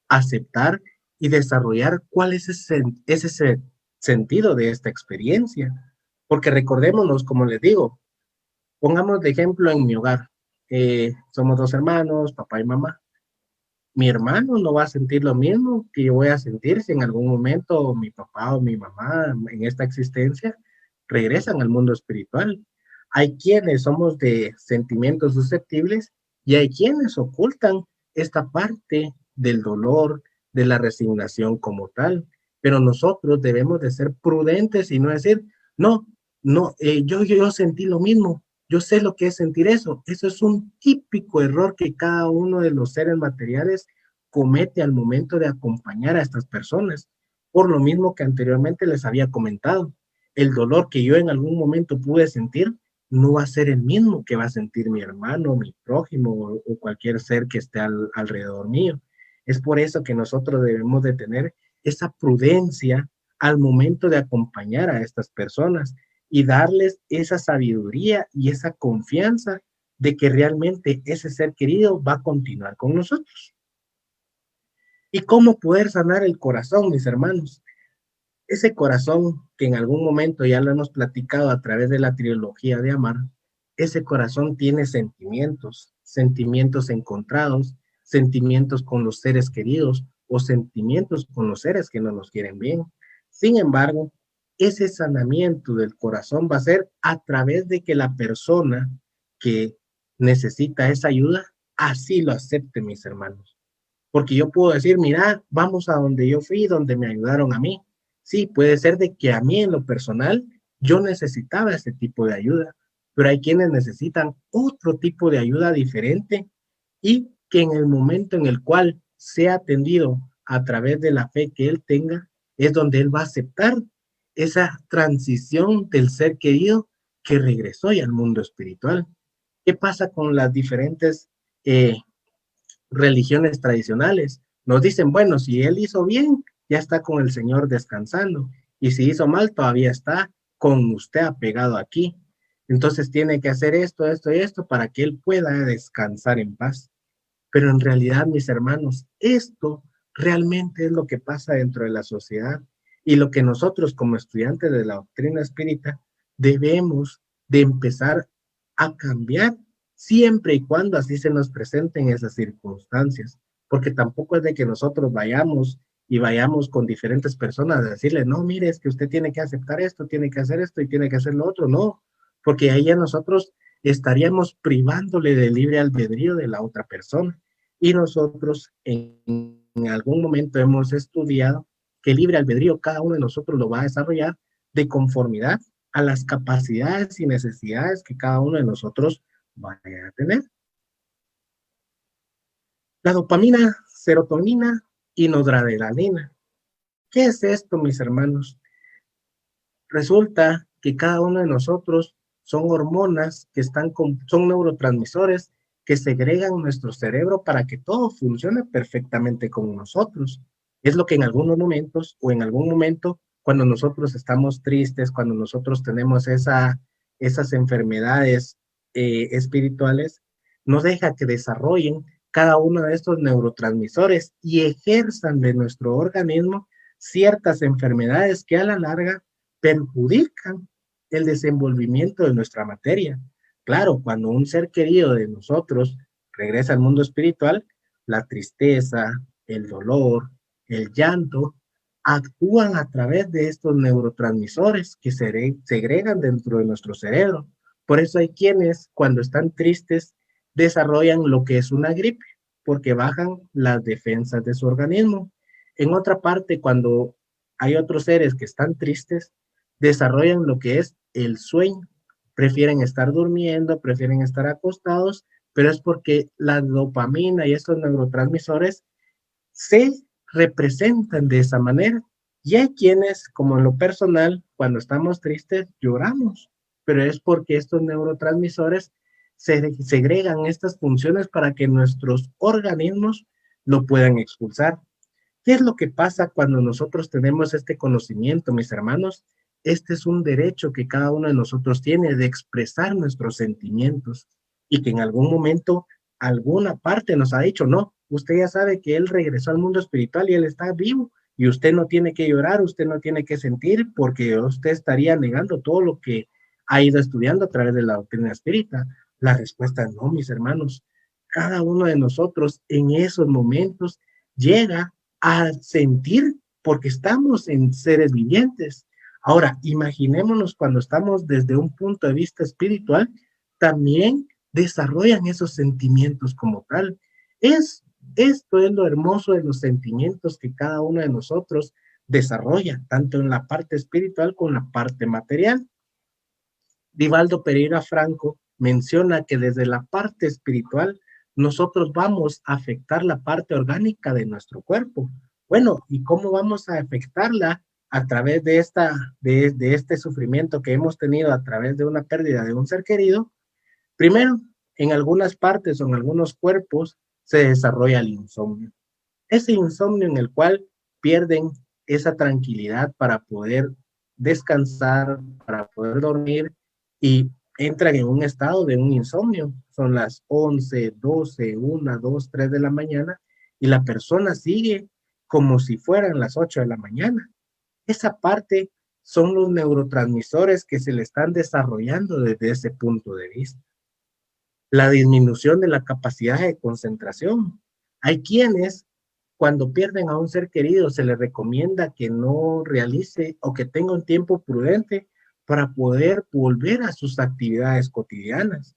aceptar y desarrollar cuál es ese sentido de esta experiencia. Porque recordémonos, como les digo, pongamos de ejemplo en mi hogar. Somos dos hermanos, papá y mamá. Mi hermano no va a sentir lo mismo que yo voy a sentir si en algún momento mi papá o mi mamá en esta existencia regresan al mundo espiritual. Hay quienes somos de sentimientos susceptibles y hay quienes ocultan esta parte del dolor, de la resignación como tal. Pero nosotros debemos de ser prudentes y no decir, no, no, yo sentí lo mismo, yo sé lo que es sentir eso. Eso es un típico error que cada uno de los seres materiales comete al momento de acompañar a estas personas. Por lo mismo que anteriormente les había comentado, el dolor que yo en algún momento pude sentir no va a ser el mismo que va a sentir mi hermano, mi prójimo o cualquier ser que esté alrededor mío. Es por eso que nosotros debemos de tener esa prudencia al momento de acompañar a estas personas y darles esa sabiduría y esa confianza de que realmente ese ser querido va a continuar con nosotros. ¿Y cómo poder sanar el corazón, mis hermanos? Ese corazón que en algún momento ya lo hemos platicado a través de la trilogía de amar, ese corazón tiene sentimientos, sentimientos encontrados, sentimientos con los seres queridos o sentimientos con los seres que no nos quieren bien. Sin embargo, ese sanamiento del corazón va a ser a través de que la persona que necesita esa ayuda así lo acepte, mis hermanos. Porque yo puedo decir, mira, vamos a donde yo fui, donde me ayudaron a mí. Sí, puede ser de que a mí en lo personal yo necesitaba ese tipo de ayuda, pero hay quienes necesitan otro tipo de ayuda diferente y que en el momento en el cual sea atendido a través de la fe que él tenga, es donde él va a aceptar esa transición del ser querido que regresó ya al mundo espiritual. ¿Qué pasa con las diferentes religiones tradicionales? Nos dicen, bueno, si él hizo bien, ya está con el Señor descansando, y si hizo mal, todavía está con usted apegado aquí. Entonces tiene que hacer esto, esto y esto para que él pueda descansar en paz. Pero en realidad, mis hermanos, esto realmente es lo que pasa dentro de la sociedad y lo que nosotros como estudiantes de la doctrina espírita debemos de empezar a cambiar siempre y cuando así se nos presenten esas circunstancias, porque tampoco es de que nosotros vayamos y vayamos con diferentes personas a decirle, no, mire, es que usted tiene que aceptar esto, tiene que hacer esto y tiene que hacer lo otro, no, porque ahí ya nosotros estaríamos privándole del libre albedrío de la otra persona. Y nosotros en algún momento hemos estudiado que el libre albedrío cada uno de nosotros lo va a desarrollar de conformidad a las capacidades y necesidades que cada uno de nosotros vaya a tener. La dopamina, serotonina y noradrenalina. ¿Qué es esto, mis hermanos? Resulta que cada uno de nosotros son hormonas que son neurotransmisores que segregan nuestro cerebro para que todo funcione perfectamente con nosotros. Es lo que en algunos momentos o en algún momento, cuando nosotros estamos tristes, cuando nosotros tenemos esas enfermedades espirituales, nos deja que desarrollen cada uno de estos neurotransmisores y ejerzan de nuestro organismo ciertas enfermedades que a la larga perjudican el desenvolvimiento de nuestra materia. Claro, cuando un ser querido de nosotros regresa al mundo espiritual, la tristeza, el dolor, el llanto, actúan a través de estos neurotransmisores que se segregan dentro de nuestro cerebro. Por eso hay quienes, cuando están tristes, desarrollan lo que es una gripe, porque bajan las defensas de su organismo. En otra parte, cuando hay otros seres que están tristes, desarrollan lo que es el sueño. Prefieren estar durmiendo, prefieren estar acostados, pero es porque la dopamina y estos neurotransmisores se representan de esa manera. Y hay quienes, como en lo personal, cuando estamos tristes, lloramos, pero es porque estos neurotransmisores se segregan estas funciones para que nuestros organismos lo puedan expulsar. ¿Qué es lo que pasa cuando nosotros tenemos este conocimiento, mis hermanos? Este es un derecho que cada uno de nosotros tiene de expresar nuestros sentimientos y que en algún momento alguna parte nos ha dicho, no, usted ya sabe que él regresó al mundo espiritual y él está vivo y usted no tiene que llorar, usted no tiene que sentir porque usted estaría negando todo lo que ha ido estudiando a través de la doctrina espírita. La respuesta es no, mis hermanos. Cada uno de nosotros en esos momentos llega a sentir porque estamos en seres vivientes. Ahora, imaginémonos cuando estamos desde un punto de vista espiritual, también desarrollan esos sentimientos como tal. Esto es lo hermoso de los sentimientos que cada uno de nosotros desarrolla, tanto en la parte espiritual como en la parte material. Divaldo Pereira Franco menciona que desde la parte espiritual nosotros vamos a afectar la parte orgánica de nuestro cuerpo. Bueno, ¿y cómo vamos a afectarla? A través de este sufrimiento que hemos tenido a través de una pérdida de un ser querido. Primero, en algunas partes o en algunos cuerpos se desarrolla el insomnio. Ese insomnio en el cual pierden esa tranquilidad para poder descansar, para poder dormir y entran en un estado de un insomnio. Son las 11, 12, 1, 2, 3 de la mañana y la persona sigue como si fueran las 8 de la mañana. Esa parte son los neurotransmisores que se le están desarrollando desde ese punto de vista. La disminución de la capacidad de concentración. Hay quienes, cuando pierden a un ser querido, se les recomienda que no realice o que tenga un tiempo prudente para poder volver a sus actividades cotidianas.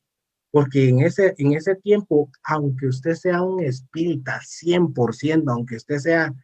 Porque en ese tiempo, aunque usted sea un espírita 100%, aunque usted sea,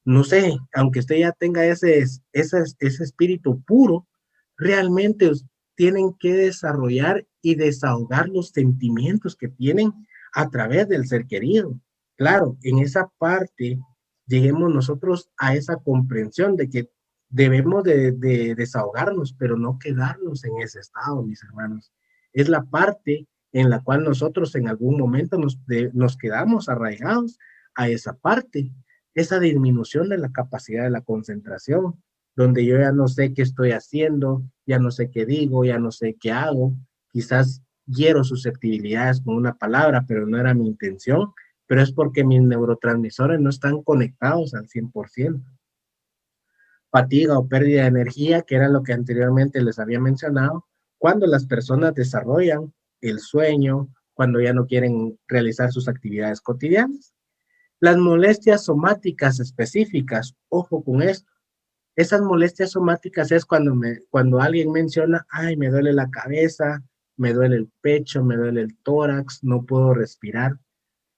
no sé, aunque usted ya tenga ese espíritu puro, realmente tienen que desarrollar y desahogar los sentimientos que tienen a través del ser querido. Claro, en esa parte lleguemos nosotros a esa comprensión de que debemos de desahogarnos, pero no quedarnos en ese estado, mis hermanos. Es la parte en la cual nosotros en algún momento nos quedamos arraigados a esa parte, esa disminución de la capacidad de la concentración, donde yo ya no sé qué estoy haciendo, ya no sé qué digo, ya no sé qué hago, quizás hiero susceptibilidades con una palabra, pero no era mi intención, pero es porque mis neurotransmisores no están conectados al 100%. Fatiga o pérdida de energía, que era lo que anteriormente les había mencionado, cuando las personas desarrollan el sueño, cuando ya no quieren realizar sus actividades cotidianas. Las molestias somáticas específicas, ojo con esto. Esas molestias somáticas es cuando alguien menciona, ay, me duele la cabeza, me duele el pecho, me duele el tórax, no puedo respirar.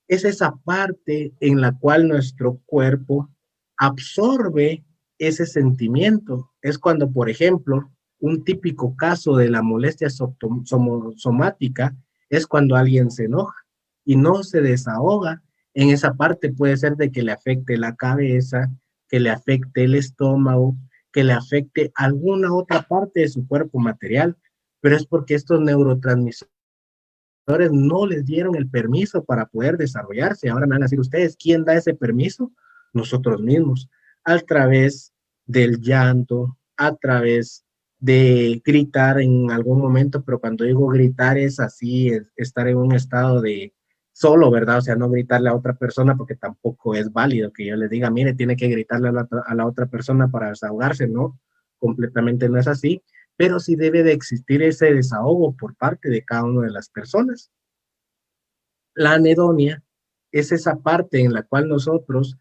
Es esa parte en la cual nuestro cuerpo absorbe ese sentimiento. Es cuando, por ejemplo, un típico caso de la molestia somática es cuando alguien se enoja y no se desahoga. En esa parte puede ser de que le afecte la cabeza, que le afecte el estómago, que le afecte alguna otra parte de su cuerpo material, pero es porque estos neurotransmisores no les dieron el permiso para poder desarrollarse. Ahora me van a decir ustedes, ¿quién da ese permiso? Nosotros mismos, a través del llanto, a través de gritar en algún momento, pero cuando digo gritar es así, es estar en un estado de solo, ¿verdad? O sea, no gritarle a otra persona porque tampoco es válido que yo le diga, mire, tiene que gritarle a la otra persona para desahogarse, ¿no? Completamente no es así, pero sí debe de existir ese desahogo por parte de cada una de las personas. La anedonia es esa parte en la cual nosotros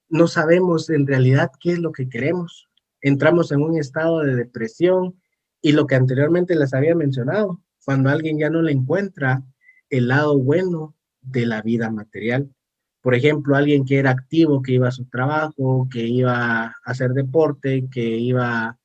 no sabemos en realidad qué es lo que queremos. Entramos en un estado de depresión y lo que anteriormente les había mencionado, cuando alguien ya no le encuentra el lado bueno de la vida material. Por ejemplo, alguien que era activo, que iba a su trabajo, que iba a hacer deporte, que iba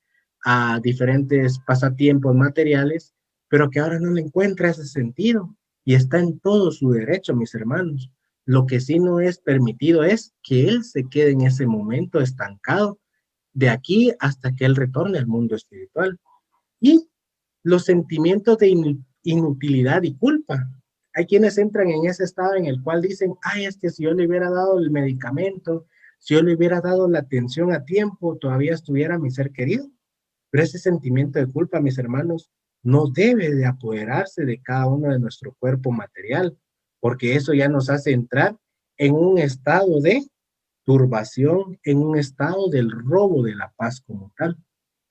a diferentes pasatiempos materiales, pero que ahora no le encuentra ese sentido y está en todo su derecho, mis hermanos. Lo que sí no es permitido es que él se quede en ese momento estancado de aquí hasta que él retorne al mundo espiritual. Y los sentimientos de inutilidad y culpa. Hay quienes entran en ese estado en el cual dicen, ay, es que si yo le hubiera dado el medicamento, si yo le hubiera dado la atención a tiempo, todavía estuviera mi ser querido. Pero ese sentimiento de culpa, mis hermanos, no debe de apoderarse de cada uno de nuestro cuerpo material, porque eso ya nos hace entrar en un estado de turbación, en un estado del robo de la paz como tal.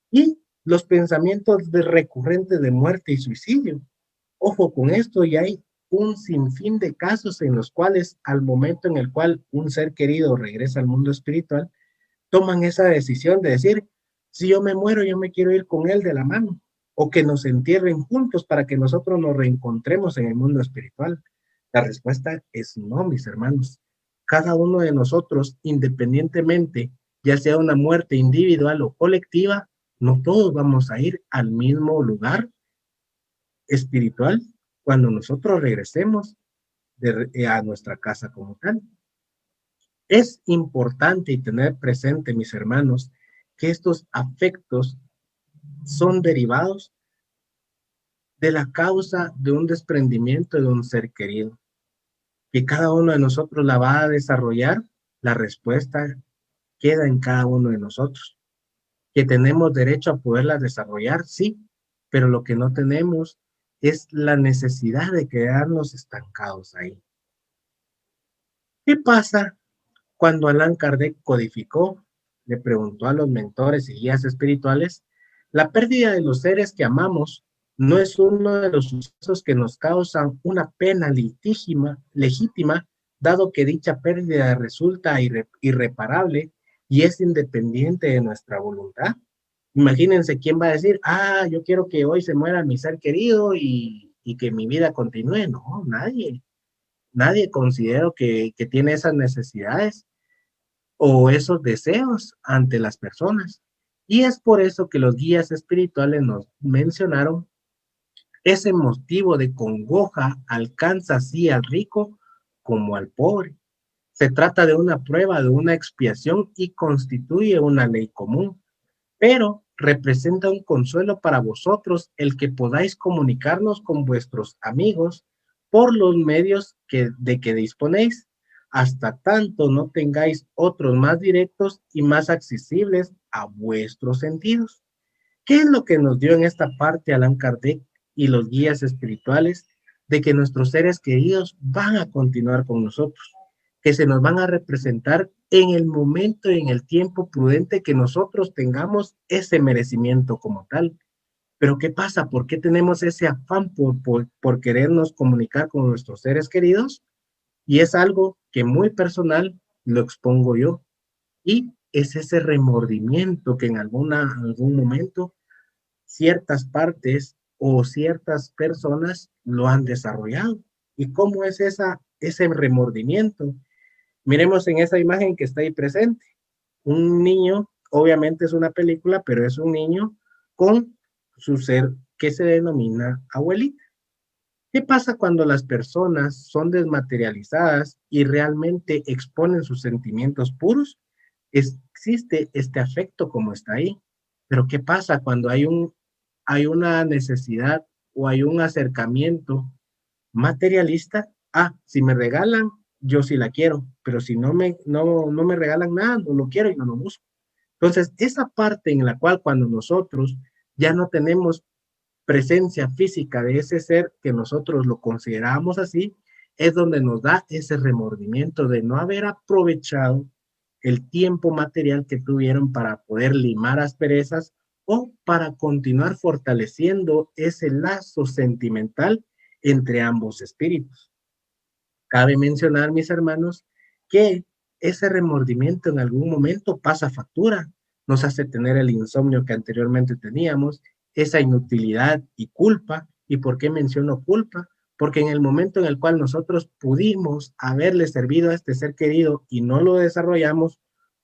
Y los pensamientos de recurrentes de muerte y suicidio. Ojo con esto, y hay un sinfín de casos en los cuales al momento en el cual un ser querido regresa al mundo espiritual, toman esa decisión de decir, si yo me muero, yo me quiero ir con él de la mano, o que nos entierren juntos para que nosotros nos reencontremos en el mundo espiritual. La respuesta es no, mis hermanos. Cada uno de nosotros, independientemente, ya sea una muerte individual o colectiva, no todos vamos a ir al mismo lugar espiritual cuando nosotros regresemos a nuestra casa como tal. Es importante y tener presente, mis hermanos, que estos afectos son derivados de la causa de un desprendimiento de un ser querido, que cada uno de nosotros la va a desarrollar, la respuesta queda en cada uno de nosotros, que tenemos derecho a poderla desarrollar, sí, pero lo que no tenemos es la necesidad de quedarnos estancados ahí. ¿Qué pasa cuando Allan Kardec codificó? Le preguntó a los mentores y guías espirituales, la pérdida de los seres que amamos no es uno de los sucesos que nos causan una pena legítima, dado que dicha pérdida resulta irreparable y es independiente de nuestra voluntad. Imagínense quién va a decir, ah, yo quiero que hoy se muera mi ser querido y que mi vida continúe. No, nadie. Nadie considero que tiene esas necesidades o esos deseos ante las personas. Y es por eso que los guías espirituales nos mencionaron, ese motivo de congoja alcanza así al rico como al pobre. Se trata de una prueba, de una expiación y constituye una ley común, pero representa un consuelo para vosotros el que podáis comunicarnos con vuestros amigos por los medios de que disponéis, hasta tanto no tengáis otros más directos y más accesibles a vuestros sentidos. ¿Qué es lo que nos dio en esta parte Allan Kardec y los guías espirituales de que nuestros seres queridos van a continuar con nosotros? Que se nos van a representar en el momento y en el tiempo prudente que nosotros tengamos ese merecimiento como tal. Pero ¿qué pasa? ¿Por qué tenemos ese afán por querernos comunicar con nuestros seres queridos? Y es algo que muy personal lo expongo yo. Y es ese remordimiento que en algún momento ciertas partes o ciertas personas lo han desarrollado. ¿Y cómo es ese remordimiento? Miremos en esa imagen que está ahí presente. Un niño, obviamente es una película, pero es un niño con su ser que se denomina abuelita. ¿Qué pasa cuando las personas son desmaterializadas y realmente exponen sus sentimientos puros? Existe este afecto como está ahí. Pero ¿qué pasa cuando hay una necesidad o hay un acercamiento materialista? Ah, si me regalan, yo sí la quiero, pero si no me regalan nada, no lo quiero y no lo busco. Entonces, esa parte en la cual cuando nosotros ya no tenemos presencia física de ese ser que nosotros lo consideramos así, es donde nos da ese remordimiento de no haber aprovechado el tiempo material que tuvieron para poder limar asperezas o para continuar fortaleciendo ese lazo sentimental entre ambos espíritus. Cabe mencionar, mis hermanos, que ese remordimiento en algún momento pasa factura, nos hace tener el insomnio que anteriormente teníamos, esa inutilidad y culpa. ¿Y por qué menciono culpa? Porque en el momento en el cual nosotros pudimos haberle servido a este ser querido y no lo desarrollamos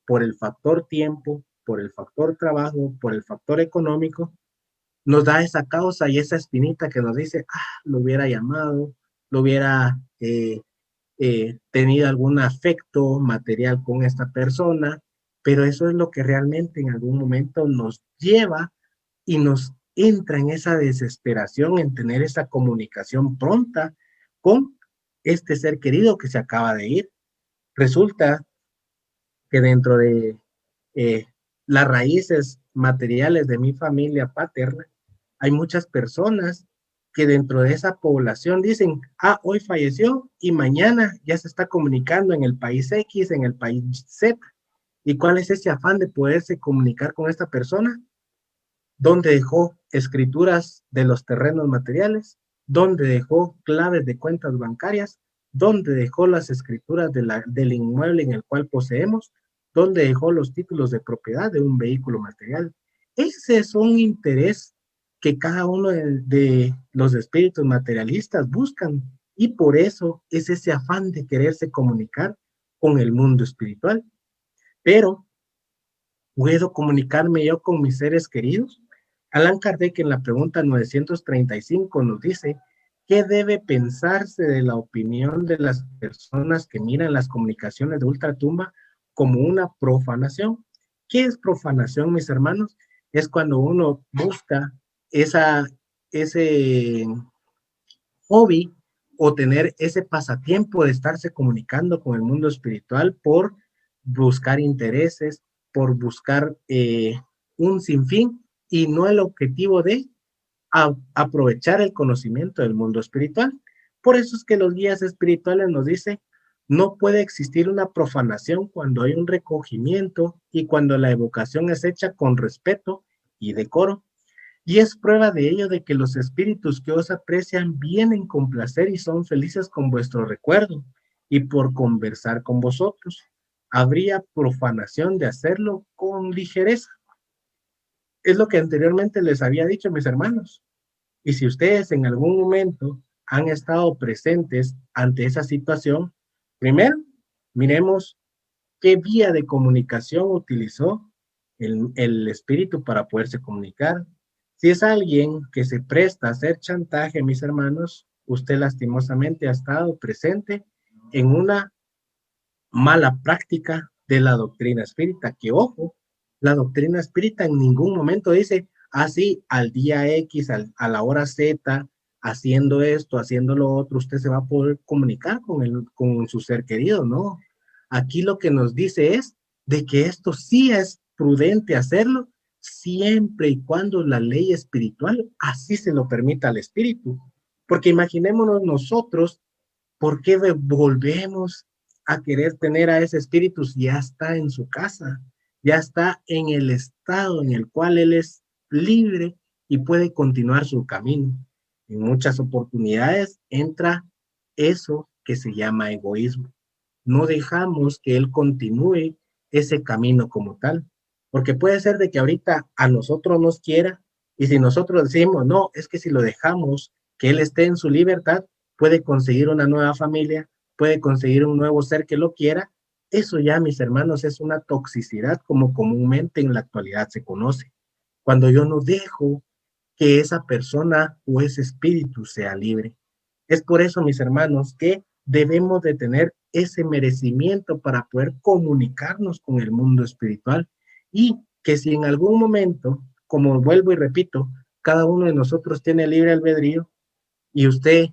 por el factor tiempo, por el factor trabajo, por el factor económico, nos da esa causa y esa espinita que nos dice, ah, lo hubiera llamado, lo hubiera tenido algún afecto material con esta persona, pero eso es lo que realmente en algún momento nos lleva y nos entra en esa desesperación en tener esa comunicación pronta con este ser querido que se acaba de ir. Resulta que dentro de eh, las raíces materiales de mi familia paterna, hay muchas personas que dentro de esa población dicen, hoy falleció y mañana ya se está comunicando en el país X, en el país Z. ¿Y cuál es ese afán de poderse comunicar con esta persona? ¿Dónde dejó escrituras de los terrenos materiales? ¿Dónde dejó claves de cuentas bancarias? ¿Dónde dejó las escrituras del inmueble en el cual poseemos? ¿Dónde dejó los títulos de propiedad de un vehículo material? Ese es un interés que cada uno de los espíritus materialistas buscan, y por eso es ese afán de quererse comunicar con el mundo espiritual. Pero ¿puedo comunicarme yo con mis seres queridos? Allan Kardec en la pregunta 935 nos dice, ¿qué debe pensarse de la opinión de las personas que miran las comunicaciones de ultratumba como una profanación? ¿Qué es profanación, mis hermanos? Es cuando uno busca ese hobby o tener ese pasatiempo de estarse comunicando con el mundo espiritual por buscar intereses, por buscar un sinfín y no el objetivo de aprovechar el conocimiento del mundo espiritual. Por eso es que los guías espirituales nos dicen, no puede existir una profanación cuando hay un recogimiento y cuando la evocación es hecha con respeto y decoro. Y es prueba de ello de que los espíritus que os aprecian vienen con placer y son felices con vuestro recuerdo y por conversar con vosotros. Habría profanación de hacerlo con ligereza. Es lo que anteriormente les había dicho, mis hermanos. Y si ustedes en algún momento han estado presentes ante esa situación, primero, miremos qué vía de comunicación utilizó el espíritu para poderse comunicar. Si es alguien que se presta a hacer chantaje, mis hermanos, usted lastimosamente ha estado presente en una mala práctica de la doctrina espírita, que ojo, la doctrina espírita en ningún momento dice, así al día X, a la hora Z, haciendo esto, haciendo lo otro, usted se va a poder comunicar con su ser querido, ¿no? Aquí lo que nos dice es de que esto sí es prudente hacerlo siempre y cuando la ley espiritual así se lo permita al espíritu. Porque imaginémonos nosotros, ¿por qué volvemos a querer tener a ese espíritu si ya está en su casa, ya está en el estado en el cual él es libre y puede continuar su camino? En muchas oportunidades entra eso que se llama egoísmo. No dejamos que él continúe ese camino como tal, porque puede ser de que ahorita a nosotros nos quiera, y si nosotros decimos, no, es que si lo dejamos que él esté en su libertad, puede conseguir una nueva familia, puede conseguir un nuevo ser que lo quiera. Eso ya, mis hermanos, es una toxicidad como comúnmente en la actualidad se conoce. Cuando yo no dejo que esa persona o ese espíritu sea libre. Es por eso, mis hermanos, que debemos de tener ese merecimiento para poder comunicarnos con el mundo espiritual, y que si en algún momento, como vuelvo y repito, cada uno de nosotros tiene libre albedrío y usted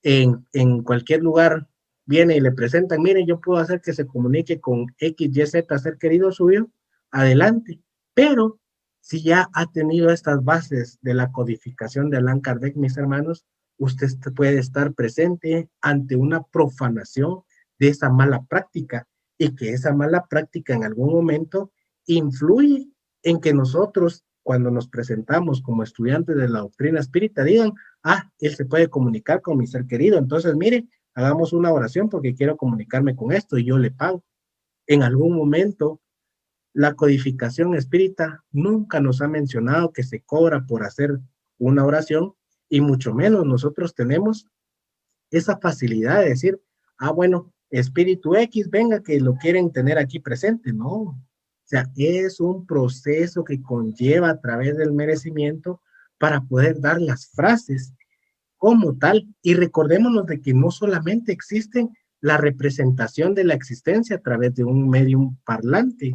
en cualquier lugar viene y le presentan, mire, yo puedo hacer que se comunique con X, Y, Z, ser querido suyo, adelante. Pero si ya ha tenido estas bases de la codificación de Allan Kardec, mis hermanos, usted puede estar presente ante una profanación de esa mala práctica, y que esa mala práctica en algún momento influye en que nosotros, cuando nos presentamos como estudiantes de la doctrina espírita, digan, él se puede comunicar con mi ser querido, entonces mire, hagamos una oración porque quiero comunicarme con esto y yo le pago. En algún momento, la codificación espírita nunca nos ha mencionado que se cobra por hacer una oración, y mucho menos nosotros tenemos esa facilidad de decir, bueno, espíritu X, venga, que lo quieren tener aquí presente. No, o sea, es un proceso que conlleva a través del merecimiento para poder dar las frases como tal. Y recordémonos de que no solamente existe la representación de la existencia a través de un medium parlante,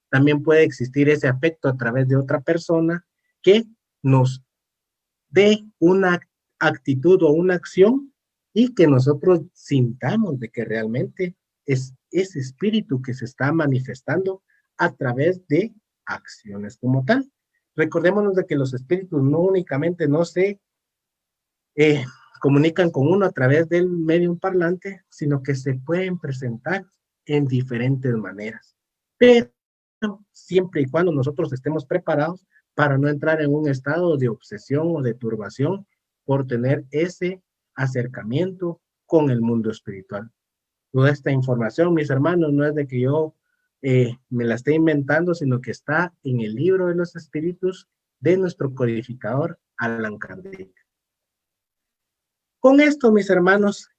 también puede existir ese afecto a través de otra persona que nos de una actitud o una acción y que nosotros sintamos de que realmente es ese espíritu que se está manifestando a través de acciones como tal. Recordémonos de que los espíritus no únicamente no se eh, comunican con uno a través del medio parlante, sino que se pueden presentar en diferentes maneras. Pero siempre y cuando nosotros estemos preparados para no entrar en un estado de obsesión o de turbación por tener ese acercamiento con el mundo espiritual. Toda esta información, mis hermanos, no es de que yo me la esté inventando, sino que está en el libro de los espíritus de nuestro codificador, Allan Kardec. Con esto, mis hermanos,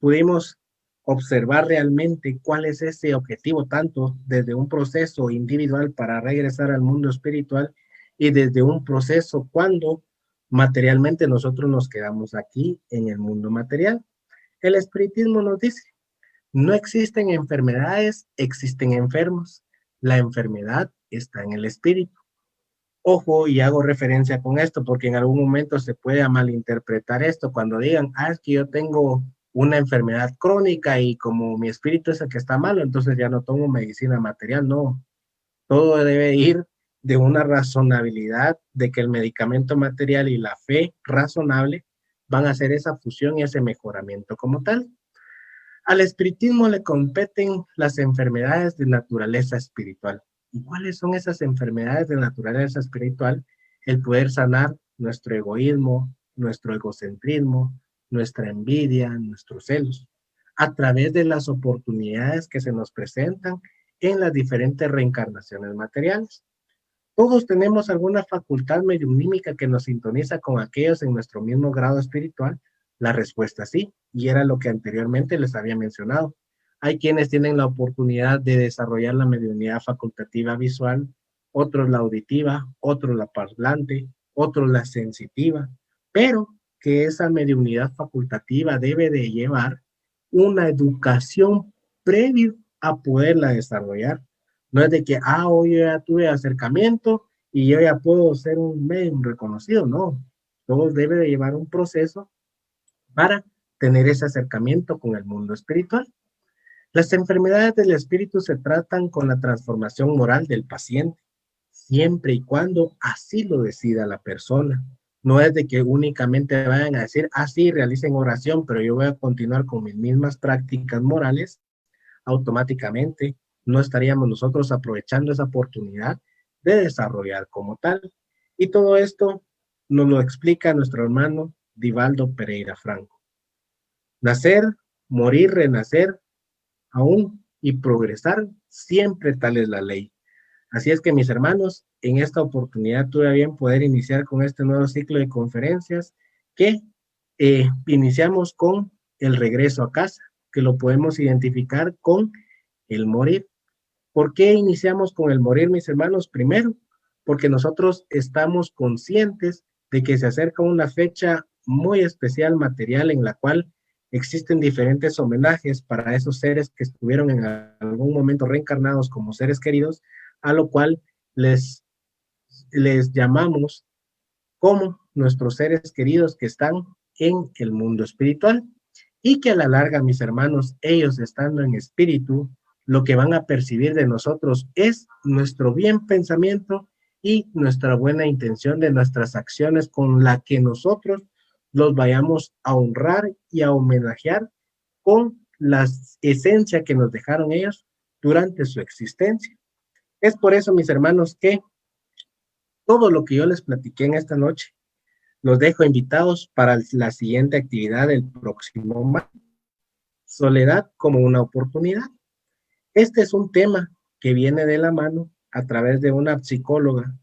pudimos observar realmente cuál es ese objetivo, tanto desde un proceso individual para regresar al mundo espiritual y desde un proceso cuando materialmente nosotros nos quedamos aquí en el mundo material. El espiritismo nos dice, no existen enfermedades, existen enfermos. La enfermedad está en el espíritu. Ojo, y hago referencia con esto porque en algún momento se puede malinterpretar esto cuando digan, es que yo tengo una enfermedad crónica y como mi espíritu es el que está malo, entonces ya no tomo medicina material. No, todo debe ir de una razonabilidad de que el medicamento material y la fe razonable van a hacer esa fusión y ese mejoramiento como tal. Al espiritismo le competen las enfermedades de naturaleza espiritual. ¿Y cuáles son esas enfermedades de naturaleza espiritual? El poder sanar nuestro egoísmo, nuestro egocentrismo, nuestra envidia, nuestros celos, a través de las oportunidades que se nos presentan en las diferentes reencarnaciones materiales. Todos tenemos alguna facultad mediunímica que nos sintoniza con aquellos en nuestro mismo grado espiritual. La respuesta sí, y era lo que anteriormente les había mencionado. Hay quienes tienen la oportunidad de desarrollar la mediunidad facultativa visual, otros la auditiva, otros la parlante, otros la sensitiva, pero que esa mediunidad facultativa debe de llevar una educación previa a poderla desarrollar. No es de que, hoy yo ya tuve acercamiento y yo ya puedo ser un medium reconocido, no. Todo debe de llevar un proceso para tener ese acercamiento con el mundo espiritual. Las enfermedades del espíritu se tratan con la transformación moral del paciente, siempre y cuando así lo decida la persona. No es de que únicamente vayan a decir, sí, realicen oración, pero yo voy a continuar con mis mismas prácticas morales, automáticamente no estaríamos nosotros aprovechando esa oportunidad de desarrollar como tal. Y todo esto nos lo explica nuestro hermano Divaldo Pereira Franco. Nacer, morir, renacer, aún y progresar, siempre tal es la ley. Así es que mis hermanos, en esta oportunidad tuve a bien poder iniciar con este nuevo ciclo de conferencias que iniciamos con el regreso a casa, que lo podemos identificar con el morir. ¿Por qué iniciamos con el morir, mis hermanos? Primero, porque nosotros estamos conscientes de que se acerca una fecha muy especial material en la cual existen diferentes homenajes para esos seres que estuvieron en algún momento reencarnados como seres queridos, a lo cual les llamamos como nuestros seres queridos que están en el mundo espiritual y que a la larga, mis hermanos, ellos estando en espíritu, lo que van a percibir de nosotros es nuestro bien pensamiento y nuestra buena intención de nuestras acciones con la que nosotros los vayamos a honrar y a homenajear con la esencia que nos dejaron ellos durante su existencia. Es por eso, mis hermanos, que todo lo que yo les platiqué en esta noche, los dejo invitados para la siguiente actividad del próximo martes. Soledad como una oportunidad. Este es un tema que viene de la mano a través de una psicóloga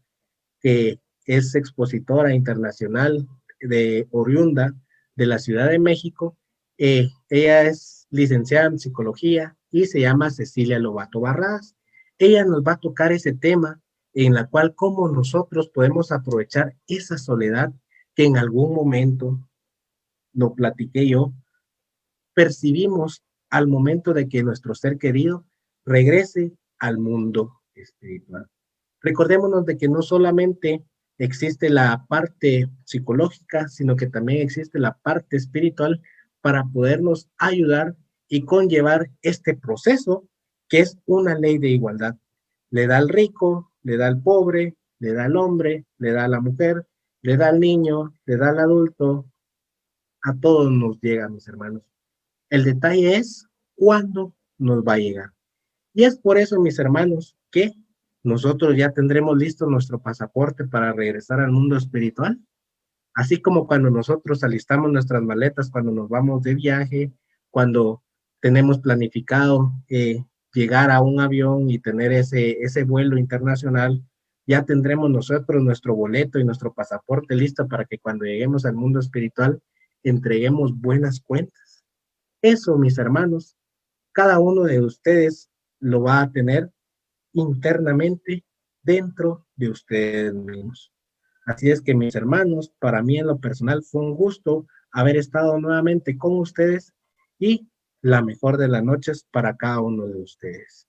que es expositora internacional de oriunda de la Ciudad de México. Ella es licenciada en psicología y se llama Cecilia Lobato Barradas. Ella nos va a tocar ese tema en la cual cómo nosotros podemos aprovechar esa soledad que en algún momento, lo platiqué yo, percibimos al momento de que nuestro ser querido regrese al mundo espiritual. Recordémonos de que no solamente existe la parte psicológica, sino que también existe la parte espiritual para podernos ayudar y conllevar este proceso que es una ley de igualdad. Le da al rico, le da al pobre, le da al hombre, le da a la mujer, le da al niño, le da al adulto, a todos nos llega, mis hermanos. El detalle es cuándo nos va a llegar. Y es por eso, mis hermanos, que nosotros ya tendremos listo nuestro pasaporte para regresar al mundo espiritual. Así como cuando nosotros alistamos nuestras maletas, cuando nos vamos de viaje, cuando tenemos planificado llegar a un avión y tener ese vuelo internacional, ya tendremos nosotros nuestro boleto y nuestro pasaporte listo para que cuando lleguemos al mundo espiritual entreguemos buenas cuentas. Eso, mis hermanos, cada uno de ustedes lo va a tener internamente dentro de ustedes mismos. Así es que, mis hermanos, para mí en lo personal fue un gusto haber estado nuevamente con ustedes y la mejor de las noches para cada uno de ustedes.